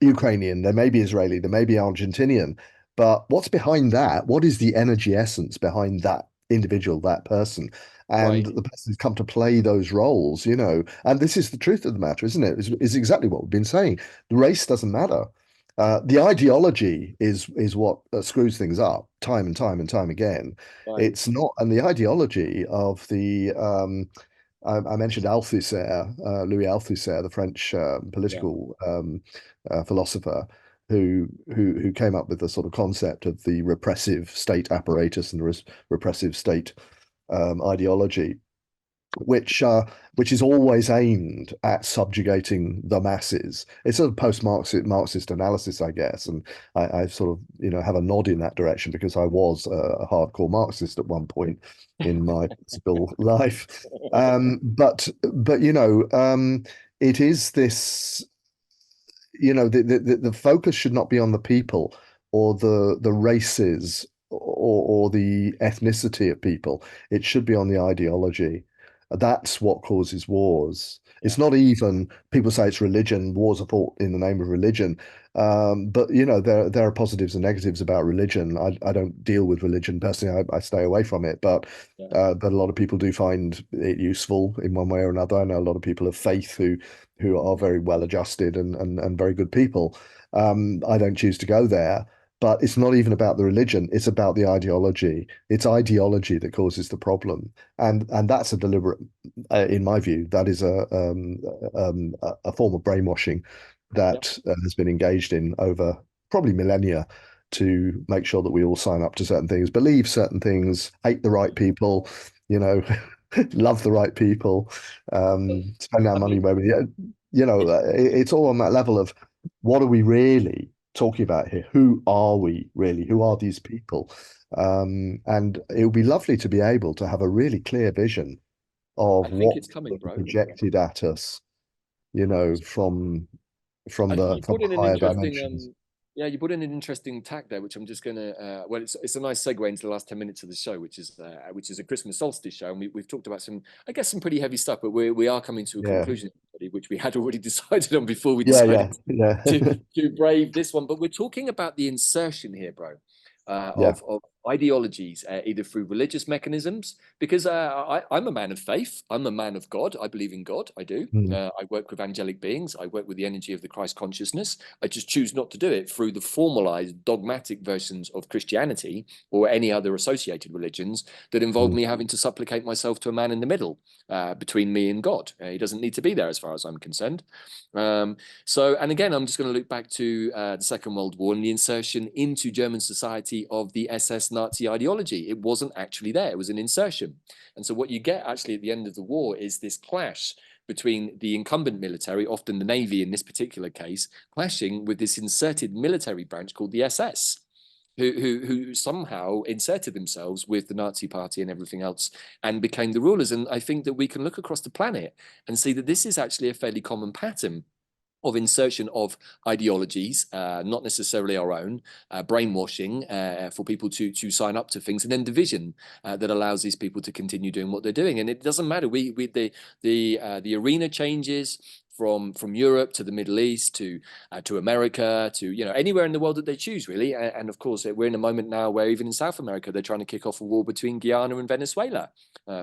Ukrainian, they may be Israeli, they may be Argentinian, but what's behind that? What is the energy essence behind that individual, that person? And Right. the person's come to play those roles, and this is the truth of the matter, isn't it? Is exactly what we've been saying. The race doesn't matter. The ideology is what screws things up time and time and time again. Right. It's not, and the ideology of the I mentioned Althusser, Louis Althusser, the French Yeah. political philosopher, who came up with the sort of concept of the repressive state apparatus and the repressive state ideology, which is always aimed at subjugating the masses. It's sort of post-Marxist analysis, I guess, and I sort of have a nod in that direction because I was a hardcore Marxist at one point in my political life. But it is this. The focus should not be on the people or the races or the ethnicity of people. It should be on the ideology. That's what causes wars. It's not even, people say it's religion, wars are fought in the name of religion. But there are positives and negatives about religion. I don't deal with religion personally. I stay away from it, but a lot of people do find it useful in one way or another. I know a lot of people of faith who are very well adjusted and very good people. I don't choose to go there. But it's not even about the religion, it's about the ideology. It's ideology that causes the problem. And that's a deliberate, in my view, that is a form of brainwashing that has been engaged in over probably millennia to make sure that we all sign up to certain things, believe certain things, hate the right people, love the right people, spend our money where we, it's all on that level of what are we really talking about here? Who are we really? Who are these people? And it would be lovely to be able to have a really clear vision of I think what it's coming, bro. projected at us, from I think you from put in an higher interesting, dimensions. you put in an interesting tack there, which I'm just going to, well, it's a nice segue into the last 10 minutes of the show, which is a Christmas solstice show. And we've talked about some pretty heavy stuff, but we are coming to a Yeah, conclusion, which we had already decided on before we yeah, decided yeah, to brave this one. But we're talking about the insertion here, bro, yeah. of ideologies, either through religious mechanisms, because I'm a man of faith. I'm a man of God. I believe in God. I do. Mm, I work with angelic beings. I work with the energy of the Christ consciousness. I just choose not to do it through the formalized dogmatic versions of Christianity or any other associated religions that involve mm, me having to supplicate myself to a man in the middle between me and God. He doesn't need to be there as far as I'm concerned. And again, I'm just going to look back to the Second World War and the insertion into German society of the SS Nazi ideology. It wasn't actually there. It was an insertion. And so what you get actually at the end of the war is this clash between the incumbent military, often the Navy in this particular case, clashing with this inserted military branch called the SS. Who somehow inserted themselves with the Nazi party and everything else and became the rulers. And I think that we can look across the planet and see that this is actually a fairly common pattern of insertion of ideologies, not necessarily our own, brainwashing for people to sign up to things, and then division that allows these people to continue doing what they're doing. And it doesn't matter. The arena changes, from Europe to the Middle East to America to anywhere in the world that they choose, really. And of course, we're in a moment now where even in South America they're trying to kick off a war between Guyana and Venezuela.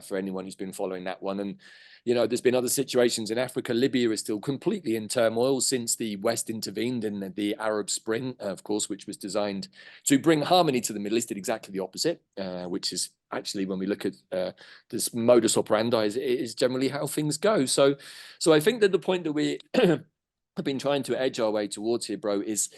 For anyone who's been following that one, and there's been other situations in Africa. Libya is still completely in turmoil since the West intervened in the Arab Spring, of course, which was designed to bring harmony to the Middle East. Did exactly the opposite, which is actually, when we look at this modus operandi, is generally how things go. So I think that the point that we have been trying to edge our way towards here, bro, is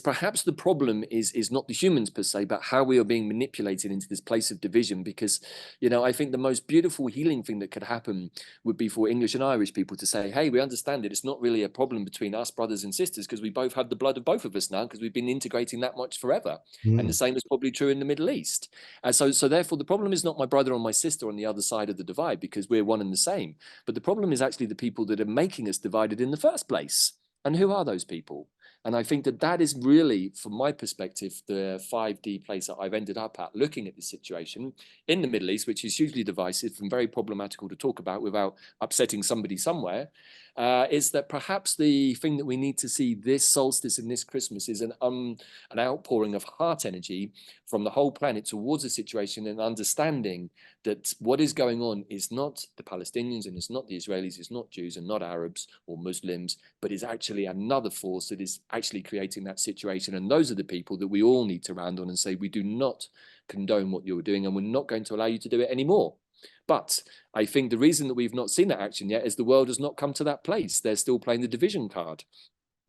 perhaps the problem is not the humans per se, but how we are being manipulated into this place of division. Because I think the most beautiful healing thing that could happen would be for English and Irish people to say, hey, we understand it. It's not really a problem between us brothers and sisters, because we both have the blood of both of us now, because we've been integrating that much forever. And the same is probably true in the Middle East. So therefore, the problem is not my brother or my sister on the other side of the divide, because we're one and the same. But the problem is actually the people that are making us divided in the first place. And who are those people? And I think that is really, from my perspective, the 5D place that I've ended up at, looking at this situation in the Middle East, which is hugely divisive and very problematical to talk about without upsetting somebody somewhere, is that perhaps the thing that we need to see this solstice and this Christmas is an outpouring of heart energy from the whole planet towards the situation, and understanding that what is going on is not the Palestinians and it's not the Israelis, it's not Jews and not Arabs or Muslims, but is actually another force that is actually creating that situation. And those are the people that we all need to round on and say, we do not condone what you're doing, and we're not going to allow you to do it anymore. But I think the reason that we've not seen that action yet is the world has not come to that place. They're still playing the division card.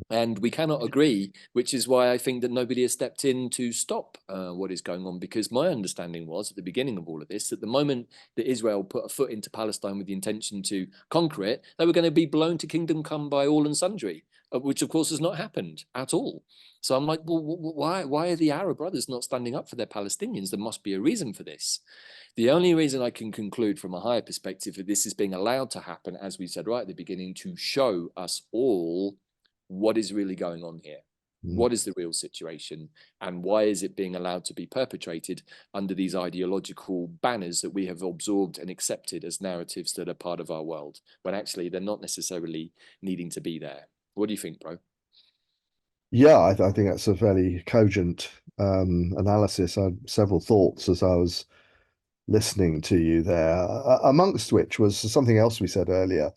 And we cannot agree, which is why I think that nobody has stepped in to stop what is going on. Because my understanding was at the beginning of all of this, that the moment that Israel put a foot into Palestine with the intention to conquer it, they were going to be blown to kingdom come by all and sundry, which of course has not happened at all. So I'm like, well, why are the Arab brothers not standing up for their Palestinians? There must be a reason for this. The only reason I can conclude from a higher perspective that this is being allowed to happen, as we said right at the beginning, to show us all what is really going on here. What is the real situation, and why is it being allowed to be perpetrated under these ideological banners that we have absorbed and accepted as narratives that are part of our world, when actually they're not necessarily needing to be there? What do you think, bro? Yeah, I think that's a fairly cogent analysis. I had several thoughts as I was listening to you there, amongst which was something else we said earlier,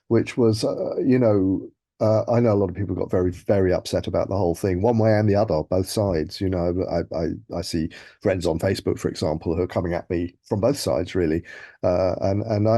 which was, I know a lot of people got very, very upset about the whole thing, one way and the other, both sides. I see friends on Facebook, for example, who are coming at me from both sides, really, and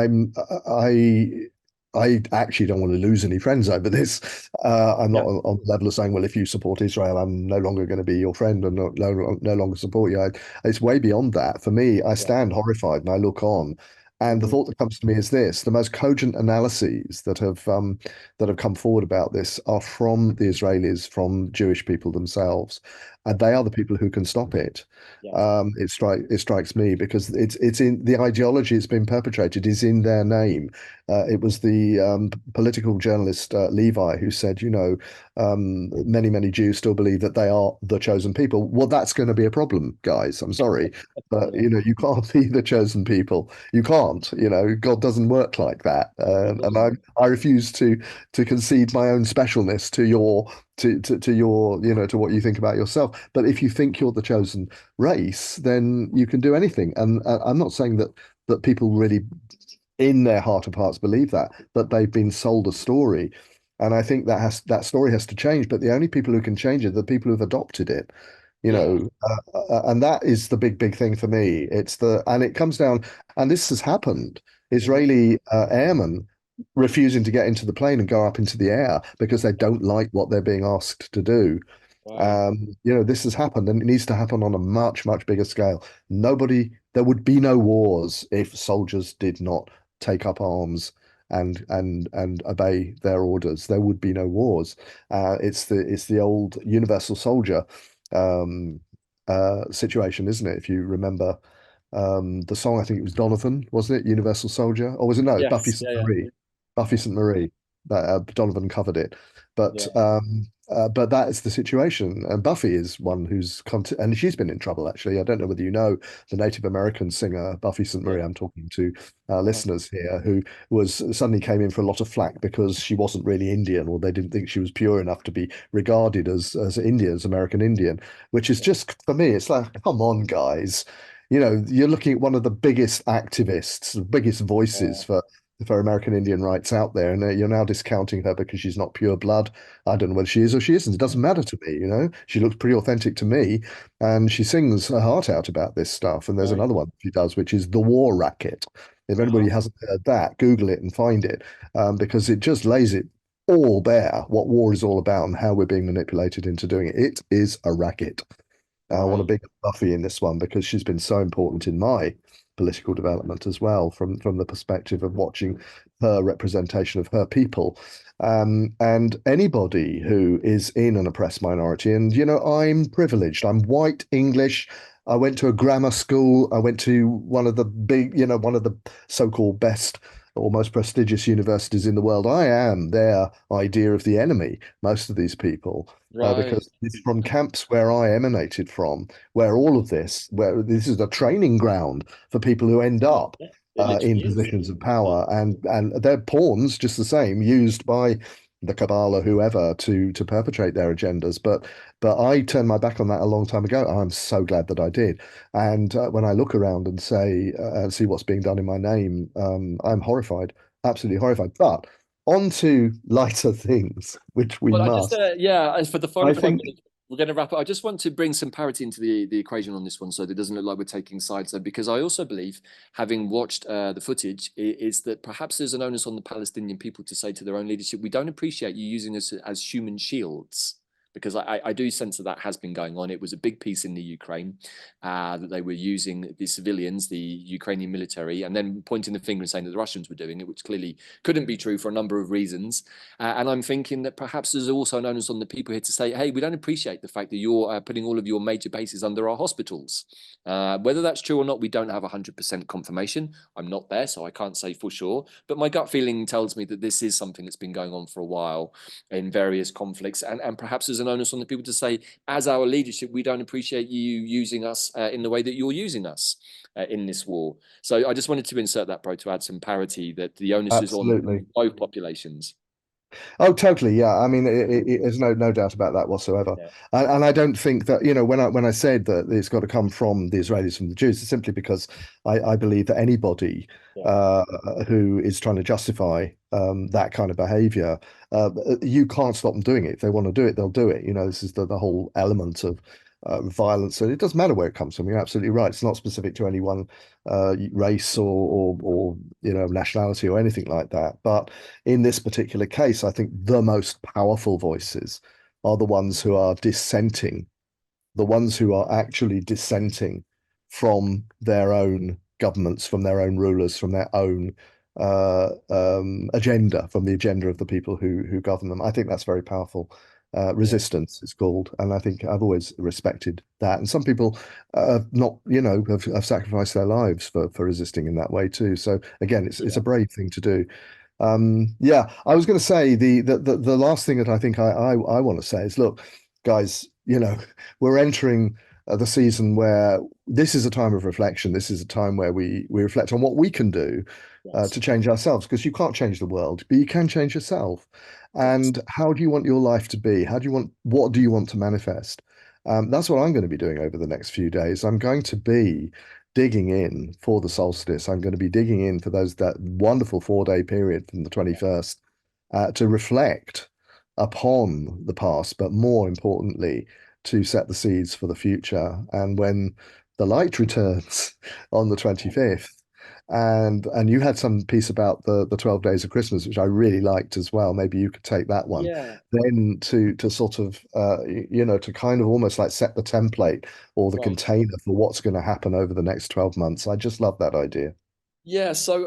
I actually don't want to lose any friends over this. I'm not on the level of saying, well, if you support Israel, I'm no longer going to be your friend and no longer support you. It's way beyond that. For me, I stand horrified and I look on. And the thought that comes to me is this: the most cogent analyses that have come forward about this are from the Israelis, from Jewish people themselves, and they are the people who can stop it. It strikes me, because it's in the ideology that's been perpetrated is in their name. It was the political journalist Levi who said, many Jews still believe that they are the chosen people. Well, that's going to be a problem, guys. I'm sorry, but you can't be the chosen people. You can't. God doesn't work like that, and I refuse to concede my own specialness to your to what you think about yourself. But if you think you're the chosen race, then you can do anything. And I'm not saying that people really in their heart of hearts believe that, but they've been sold a story. And I think that story has to change. But the only people who can change it are the people who've adopted it. And that is the big thing for me. And it comes down, and this has happened. Israeli airmen refusing to get into the plane and go up into the air because they don't like what they're being asked to do. Wow. This has happened, and it needs to happen on a much bigger scale. There would be no wars if soldiers did not take up arms and obey their orders. There would be no wars. It's the old universal soldier situation, isn't it? If you remember the song, I think it was Donovan, wasn't it? Universal Soldier, or was it Buffy Yes. St. Marie? Buffy St. Marie. That Donovan covered it, but Yeah. but that is the situation. And Buffy is one who's and she's been in trouble, actually. I don't know whether you know the Native American singer Buffy St. Marie. Yeah. I'm talking to listeners here who was suddenly came in for a lot of flack because she wasn't really Indian, or they didn't think she was pure enough to be regarded as Indian, as American Indian, which is just, for me, it's like, come on, guys. You're looking at one of the biggest activists, the biggest voices for American Indian rights out there, and you're now discounting her because she's not pure blood. I don't know whether she is or she isn't. It doesn't matter to me. She looks pretty authentic to me, and she sings her heart out about this stuff. And there's Right. another one she does, which is The War Racket. If anybody hasn't heard that, Google it and find it, because it just lays it all bare what war is all about and how we're being manipulated into doing it. It is a racket. I want to Right. big up Buffy in this one because she's been so important in my political development as well, from the perspective of watching her representation of her people. And anybody who is in an oppressed minority, and I'm privileged. I'm white English. I went to a grammar school. I went to one of the one of the so-called best or most prestigious universities in the world. I am their idea of the enemy, most of these people, Right. because it's from camps where I emanated from, where all of this, where this is a training ground for people who end up Yeah, it in literally is. positions of Yeah. power, and they're pawns just the same, used by the cabal or whoever to perpetrate their agendas. But I turned my back on that a long time ago. I'm so glad that I did. And when I look around and see what's being done in my name, I'm horrified, absolutely horrified. But on to lighter things, which we Well, I just, must. yeah, as for the final I 5 minutes, think we're going to wrap up. I just want to bring some parity into the equation on this one so that it doesn't look like we're taking sides there, because I also believe, having watched the footage, is that perhaps there's an onus on the Palestinian people to say to their own leadership, we don't appreciate you using us as human shields. Because I do sense that has been going on. It was a big piece in the Ukraine that they were using the civilians, the Ukrainian military, and then pointing the finger and saying that the Russians were doing it, which clearly couldn't be true for a number of reasons. And I'm thinking that perhaps there's also an onus on the people here to say, hey, we don't appreciate the fact that you're putting all of your major bases under our hospitals. Whether that's true or not, we don't have 100% confirmation. I'm not there, so I can't say for sure. But my gut feeling tells me that this is something that's been going on for a while in various conflicts. And perhaps there's an onus on the people to say, as our leadership, we don't appreciate you using us in the way that you're using us in this war. So I just wanted to insert that, bro, to add some parity that the onus is on absolutely. both populations. Oh, totally. Yeah. I mean, there's no doubt about that whatsoever. Yeah. And I don't think that, when I said that it's got to come from the Israelis, from the Jews, it's simply because I believe that anybody Yeah. who is trying to justify that kind of behavior, you can't stop them doing it. If they want to do it, they'll do it. This is the whole element of violence, and it doesn't matter where it comes from. You're absolutely right. It's not specific to any one race or nationality or anything like that. But in this particular case, I think the most powerful voices are the ones who are dissenting, the ones who are actually dissenting from their own governments, from their own rulers, from their own agenda, from the agenda of the people who govern them. I think that's very powerful. Yeah. Resistance, it's called, and I think I've always respected that. And some people have not, have sacrificed their lives for resisting in that way too. So again, it's Yeah. a brave thing to do. Yeah, I was going to say the last thing that I think I want to say is, look, guys, we're entering the season where this is a time of reflection. This is a time where we reflect on what we can do Yes. to change ourselves, because you can't change the world, but you can change yourself. Yes. And how do you want your life to be? What do you want to manifest? That's what I'm going to be doing over the next few days. I'm going to be digging in for the solstice. I'm going to be digging in for that wonderful 4-day period from the 21st to reflect upon the past, but more importantly, to set the seeds for the future. And when the light returns on the 25th, and you had some piece about the 12 days of Christmas, which I really liked as well. Maybe you could take that one. Yeah. Then to sort of to kind of almost like set the template or the Right. container for what's going to happen over the next 12 months. I just love that idea. Yeah, so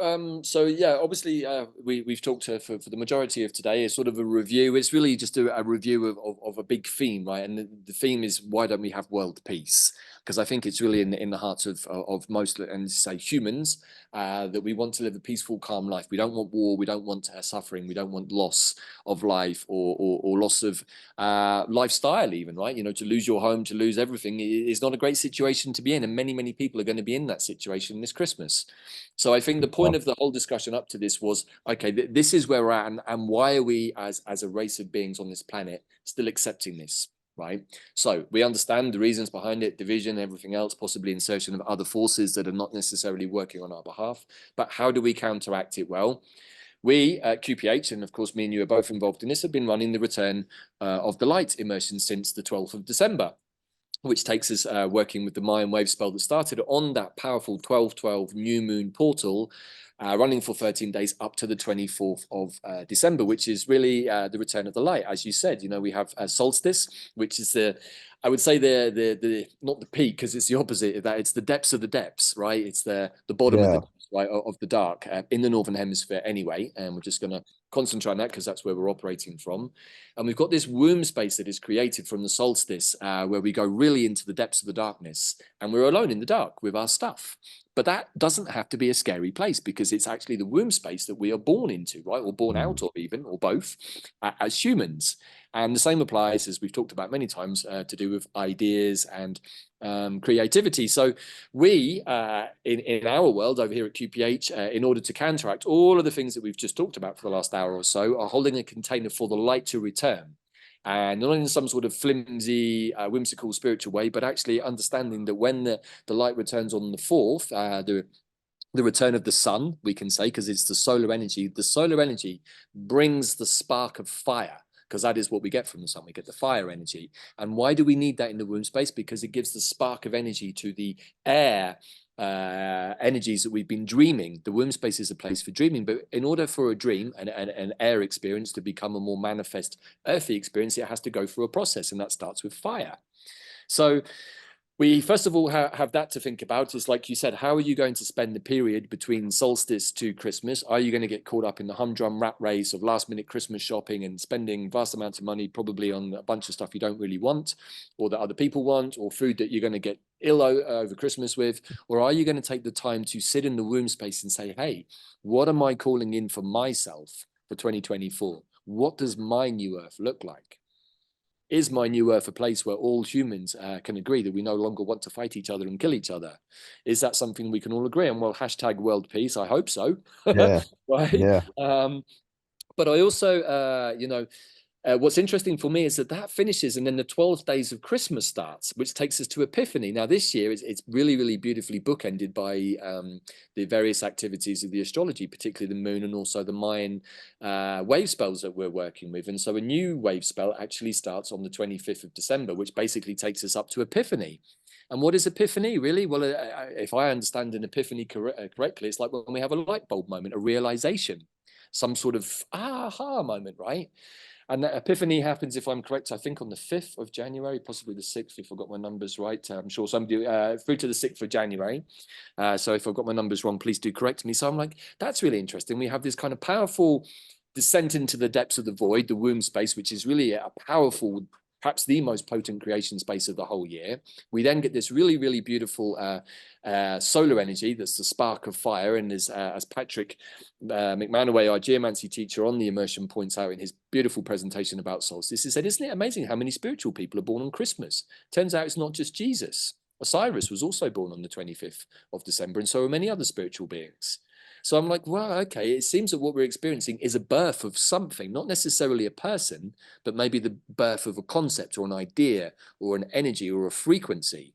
yeah, obviously we've talked for the majority of today is sort of a review. It's really just a review of a big theme, right? And the theme is, why don't we have world peace? because I think it's really in the hearts of most, and say humans, that we want to live a peaceful, calm life. We don't want war. We don't want suffering. We don't want loss of life or loss of lifestyle even, right? You know, to lose your home, to lose everything is not a great situation to be in. And many people are going to be in that situation this Christmas. So I think the point of the whole discussion up to this was, okay, this is where we're at, and why are we as a race of beings on this planet still accepting this? Right. So we understand the reasons behind it, division, everything else, possibly insertion of other forces that are not necessarily working on our behalf. But how do we counteract it? Well, we at QPH, and of course, me and you are both involved in this, have been running the return of the light immersion since the 12th of December, which takes us working with the Mayan wave spell that started on that powerful 12/12 new moon portal, running for 13 days up to the 24th of December, which is really the return of the light. As you said, you know, we have a solstice, which is I would say the not the peak, because it's the opposite of that. It's the depths of the depths, right? It's the bottom of the depths, right, of the dark in the northern hemisphere anyway. And we're just going to concentrate on that because that's where we're operating from. And we've got this womb space that is created from the solstice, where we go really into the depths of the darkness, and we're alone in the dark with our stuff. But that doesn't have to be a scary place, because it's actually the womb space that we are born into, right? Or born out of, even, or both, as humans. And the same applies, as we've talked about many times, to do with ideas and creativity. So we, in our world over here at QPH, in order to counteract all of the things that we've just talked about for the last hour or so, are holding a container for the light to return. And not in some sort of flimsy, whimsical, spiritual way, but actually understanding that when the light returns on the 4th, the return of the sun, we can say, because it's the solar energy. The solar energy brings the spark of fire, because that is what we get from the sun. We get the fire energy. And why do we need that in the womb space? Because it gives the spark of energy to the air energies that we've been dreaming. The womb space is a place for dreaming, but in order for a dream and an air experience to become a more manifest earthy experience, it has to go through a process, and that starts with fire. So we first of all have that to think about. Is, like you said, how are you going to spend the period between solstice to Christmas? Are you going to get caught up in the humdrum rat race of last minute Christmas shopping and spending vast amounts of money probably on a bunch of stuff you don't really want, or that other people want, or food that you're going to get ill over Christmas with? Or are you going to take the time to sit in the womb space and say, hey, what am I calling in for myself for 2024? What does my new earth look like? Is my new earth a place where all humans can agree that we no longer want to fight each other and kill each other? Is that something we can all agree on? Well, hashtag world peace. I hope so. Yeah. Right. Yeah. But I also, what's interesting for me is that finishes, and then the 12 days of Christmas starts, which takes us to Epiphany. Now, this year it's really, really beautifully bookended by the various activities of the astrology, particularly the moon and also the Mayan wave spells that we're working with. And so a new wave spell actually starts on the 25th of December, which basically takes us up to Epiphany. And what is Epiphany, really? Well, if I understand an epiphany correctly, it's like when we have a light bulb moment, a realization, some sort of aha moment, right? And that epiphany happens, if I'm correct, I think on the 5th of January, possibly the 6th, if I've got my numbers right. I'm sure somebody, through to the 6th of January. So if I've got my numbers wrong, please do correct me. So I'm like, that's really interesting. We have this kind of powerful descent into the depths of the void, the womb space, which is really a powerful, perhaps the most potent creation space of the whole year. We then get this really, really beautiful solar energy that's the spark of fire. And as Patrick McManaway, our geomancy teacher on the immersion, points out in his beautiful presentation about solstice, he said, isn't it amazing how many spiritual people are born on Christmas? Turns out it's not just Jesus. Osiris was also born on the 25th of December, and so are many other spiritual beings. So I'm like, well, okay, it seems that what we're experiencing is a birth of something, not necessarily a person, but maybe the birth of a concept or an idea or an energy or a frequency.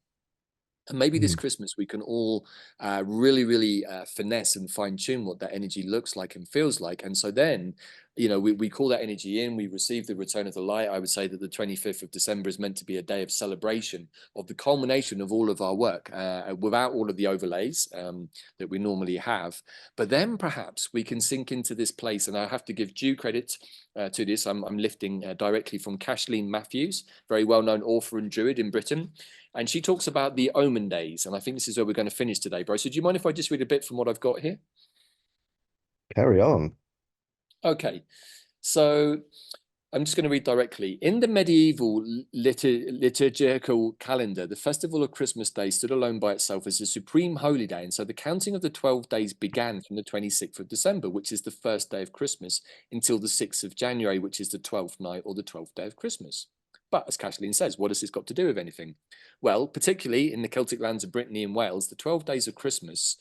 And maybe this Christmas we can all really, really finesse and fine tune what that energy looks like and feels like. And so then, we call that energy in, we receive the return of the light. I would say that the 25th of December is meant to be a day of celebration of the culmination of all of our work, without all of the overlays that we normally have. But then perhaps we can sink into this place, and I have to give due credit to this. I'm lifting directly from Kathleen Matthews, very well-known author and druid in Britain. And she talks about the omen days. And I think this is where we're going to finish today, bro. So do you mind if I just read a bit from what I've got here? Carry on. Okay. So I'm just going to read directly. In the medieval liturgical calendar, the festival of Christmas Day stood alone by itself as a supreme holy day. And so the counting of the 12 days began from the 26th of December, which is the first day of Christmas, until the 6th of January, which is the 12th night or the 12th day of Christmas. But as Kathleen says, what has this got to do with anything? Well, particularly in the Celtic lands of Brittany and Wales, the 12 days of Christmas,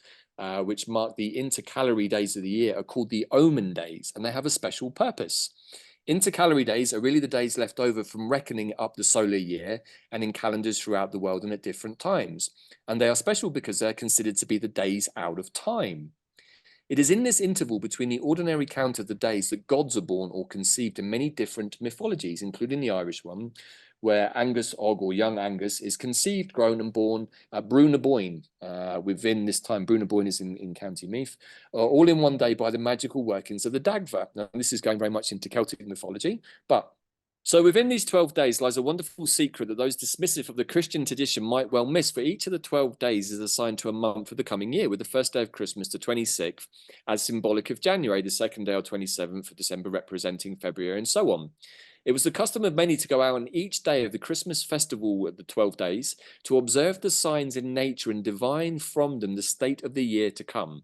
which mark the intercalary days of the year, are called the omen days, and they have a special purpose. Intercalary days are really the days left over from reckoning up the solar year and in calendars throughout the world and at different times. And they are special because they're considered to be the days out of time. It is in this interval between the ordinary count of the days that gods are born or conceived in many different mythologies, including the Irish one, where Angus Og, or young Angus, is conceived, grown and born at Brunaboyne. Within this time, Brunaboyne is in County Meath, all in one day by the magical workings of the Dagva. Now, this is going very much into Celtic mythology, but so within these 12 days lies a wonderful secret that those dismissive of the Christian tradition might well miss, for each of the 12 days is assigned to a month of the coming year, with the first day of Christmas, the 26th, as symbolic of January, the second day or 27th of December representing February, and so on. It was the custom of many to go out on each day of the Christmas festival of the 12 days to observe the signs in nature and divine from them the state of the year to come.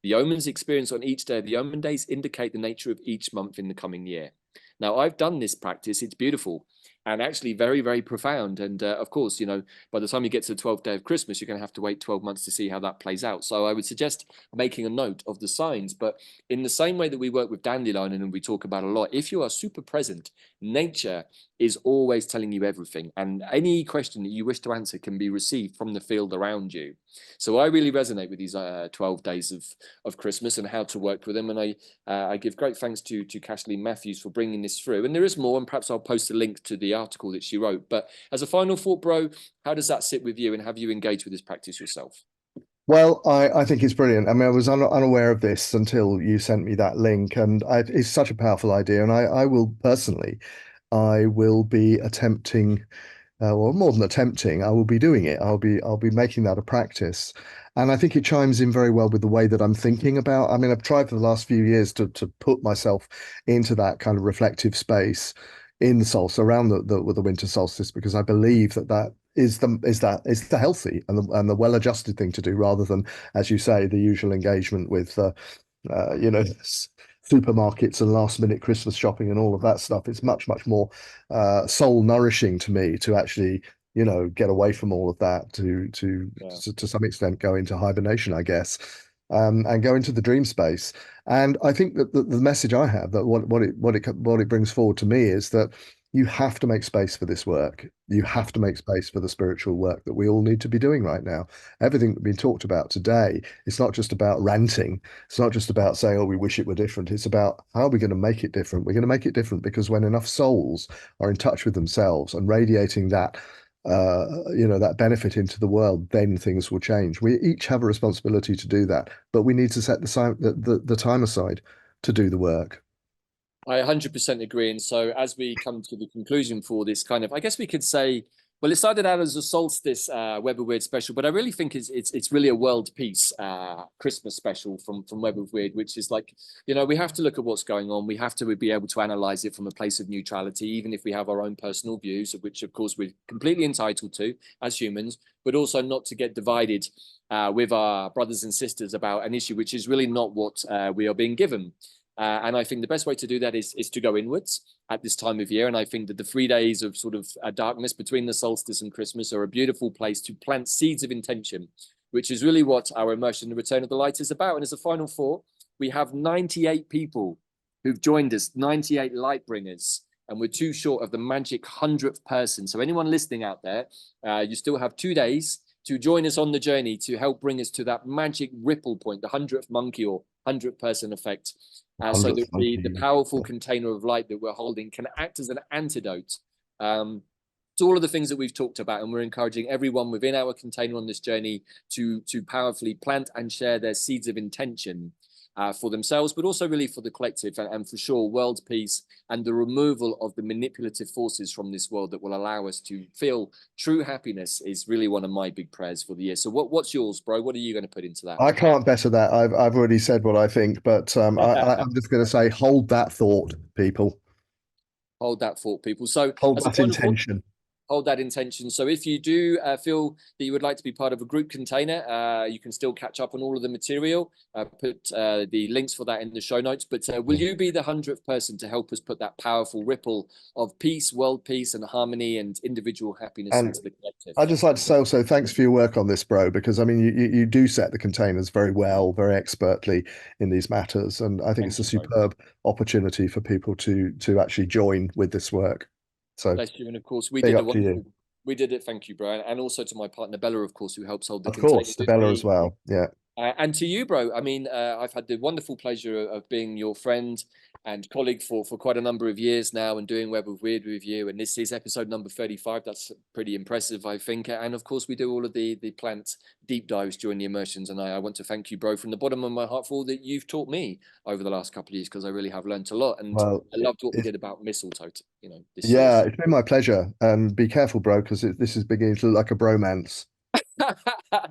The omens experienced on each day of the omen days indicate the nature of each month in the coming year. Now, I've done this practice. It's beautiful and actually very, very profound. And of course, you know, by the time you get to the 12th day of Christmas, you're going to have to wait 12 months to see how that plays out. So I would suggest making a note of the signs. But in the same way that we work with dandelion and we talk about a lot, if you are super present, nature is always telling you everything. And any question that you wish to answer can be received from the field around you. So I really resonate with these 12 days of Christmas and how to work with them. And I give great thanks to Kathleen Matthews for bringing this through. And there is more, and perhaps I'll post a link to the article that she wrote. But as a final thought, bro, how does that sit with you, and have you engaged with this practice yourself? Well, I think it's brilliant. I mean, I was unaware of this until you sent me that link, and it's such a powerful idea. And I will personally, I will be attempting, well, more than attempting, I will be doing it. I'll be making that a practice. And I think it chimes in very well with the way that I'm thinking about. I mean, I've tried for the last few years to put myself into that kind of reflective space in the solstice around the winter solstice, because I believe that is the healthy and the well-adjusted thing to do, rather than, as you say, the usual engagement with you know, supermarkets and last-minute Christmas shopping and all of that stuff. It's much more soul nourishing to me to actually, you know, get away from all of that, to some extent go into hibernation, I guess, and go into the dream space. And I think that the message I have, that what it brings forward to me, is that you have to make space for this work. You have to make space for the spiritual work that we all need to be doing right now. Everything that's been talked about today, it's not just about ranting. It's not just about saying, oh, we wish it were different. It's about, how are we going to make it different? We're going to make it different because when enough souls are in touch with themselves and radiating that, you know, that benefit into the world, then things will change. We each have a responsibility to do that, but we need to set the time aside to do the work. I 100% agree. And so as we come to the conclusion for this kind of, I guess we could say, well, it started out as a solstice Web of Wyrd special, but I really think it's really a world peace Christmas special from Web of Wyrd, which is like, you know, we have to look at what's going on. We have to be able to analyze it from a place of neutrality, even if we have our own personal views, of which, of course, we're completely entitled to as humans, but also not to get divided with our brothers and sisters about an issue which is really not what we are being given. And I think the best way to do that is to go inwards at this time of year. And I think that the 3 days of sort of darkness between the solstice and Christmas are a beautiful place to plant seeds of intention, which is really what our immersion, the Return of the Light, is about. And as a final thought, we have 98 people who've joined us, 98 light bringers, and we're too short of the magic 100th person. So anyone listening out there, you still have 2 days to join us on the journey to help bring us to that magic ripple point, the 100th monkey or 100th person effect. So that the powerful container of light that we're holding can act as an antidote to all of the things that we've talked about. And we're encouraging everyone within our container on this journey to powerfully plant and share their seeds of intention for themselves, but also really for the collective, and for sure world peace and the removal of the manipulative forces from this world that will allow us to feel true happiness is really one of my big prayers for the year. So what's yours, bro? What are you going to put into that? I can't better that. I've already said what I think, but I'm just going to say, hold that thought, people. Hold that thought, people. So Hold as a that final thought, intention. hold that intention. So if you do feel that you would like to be part of a group container, you can still catch up on all of the material. Put the links for that in the show notes. But will you be the 100th person to help us put that powerful ripple of peace, world peace, and harmony and individual happiness And into the collective? I'd just like to say also thanks for your work on this, bro, because I mean you do set the containers very well, very expertly in these matters, and I think it's Thank a you, bro. superb opportunity for people to actually join with this work. So Bless you. And of course, we big did a up to wonderful. you. We did it. Thank you, Brian. And also to my partner Bella, of course, who helps hold the Of containers course, to with Bella as me. well. Yeah. And to you, bro. I mean, I've had the wonderful pleasure of being your friend and colleague for quite a number of years now and doing Web of Wyrd with you. And this is episode number 35. That's pretty impressive, I think. And of course, we do all of the plant deep dives during the immersions. And I want to thank you, bro, from the bottom of my heart for all that you've taught me over the last couple of years, because I really have learned a lot. And Well, I loved what we did about mistletoe, this year. yeah, it's been my pleasure. And be careful, bro, because this is beginning to look like a bromance.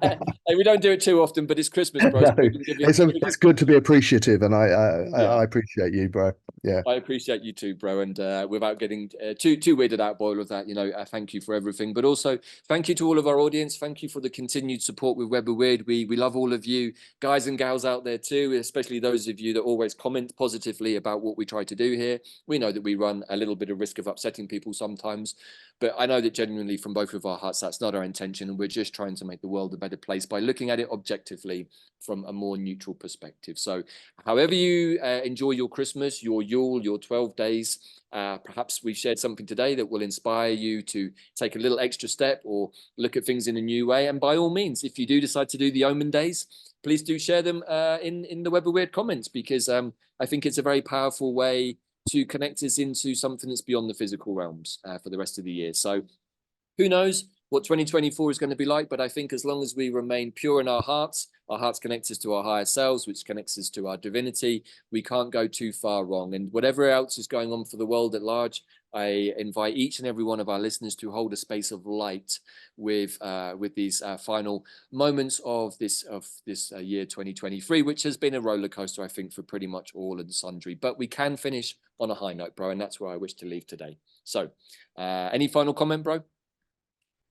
Hey, we don't do it too often, but it's Christmas, bro. So No, we can give you. it's good to be appreciative, and Yeah. I appreciate you, bro. Yeah. I appreciate you too, bro. And without getting too weirded out by all of that, thank you for everything. But also, thank you to all of our audience. Thank you for the continued support with Web of Wyrd. We love all of you, guys and gals out there too, especially those of you that always comment positively about what we try to do here. We know that we run a little bit of risk of upsetting people sometimes, but I know that genuinely from both of our hearts, that's not our intention. And we're just trying to make the world a better place by looking at it objectively from a more neutral perspective. So however you enjoy your Christmas, your Yule, your 12 days, perhaps we've shared something today that will inspire you to take a little extra step or look at things in a new way. And by all means, if you do decide to do the Omen days, please do share them in the Web of Wyrd comments, because I think it's a very powerful way to connect us into something that's beyond the physical realms for the rest of the year. So who knows what 2024 is going to be like, but I think as long as we remain pure in our hearts connect us to our higher selves, which connects us to our divinity, we can't go too far wrong. And whatever else is going on for the world at large, I invite each and every one of our listeners to hold a space of light with these final moments of this year 2023, which has been a roller coaster, I think, for pretty much all and sundry. But we can finish on a high note, bro, and that's where I wish to leave today. So, any final comment, bro?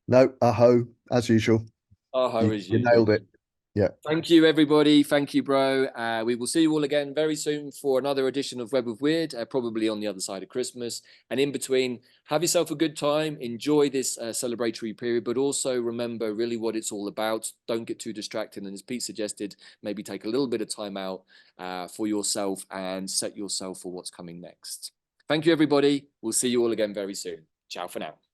No, aho, as usual. Aho, as You usual. nailed it. Yeah. Thank you, everybody. Thank you, bro. We will see you all again very soon for another edition of Web of Wyrd, probably on the other side of Christmas. And in between, have yourself a good time. Enjoy this celebratory period, but also remember really what it's all about. Don't get too distracted. And as Pete suggested, maybe take a little bit of time out for yourself and set yourself for what's coming next. Thank you, everybody. We'll see you all again very soon. Ciao for now.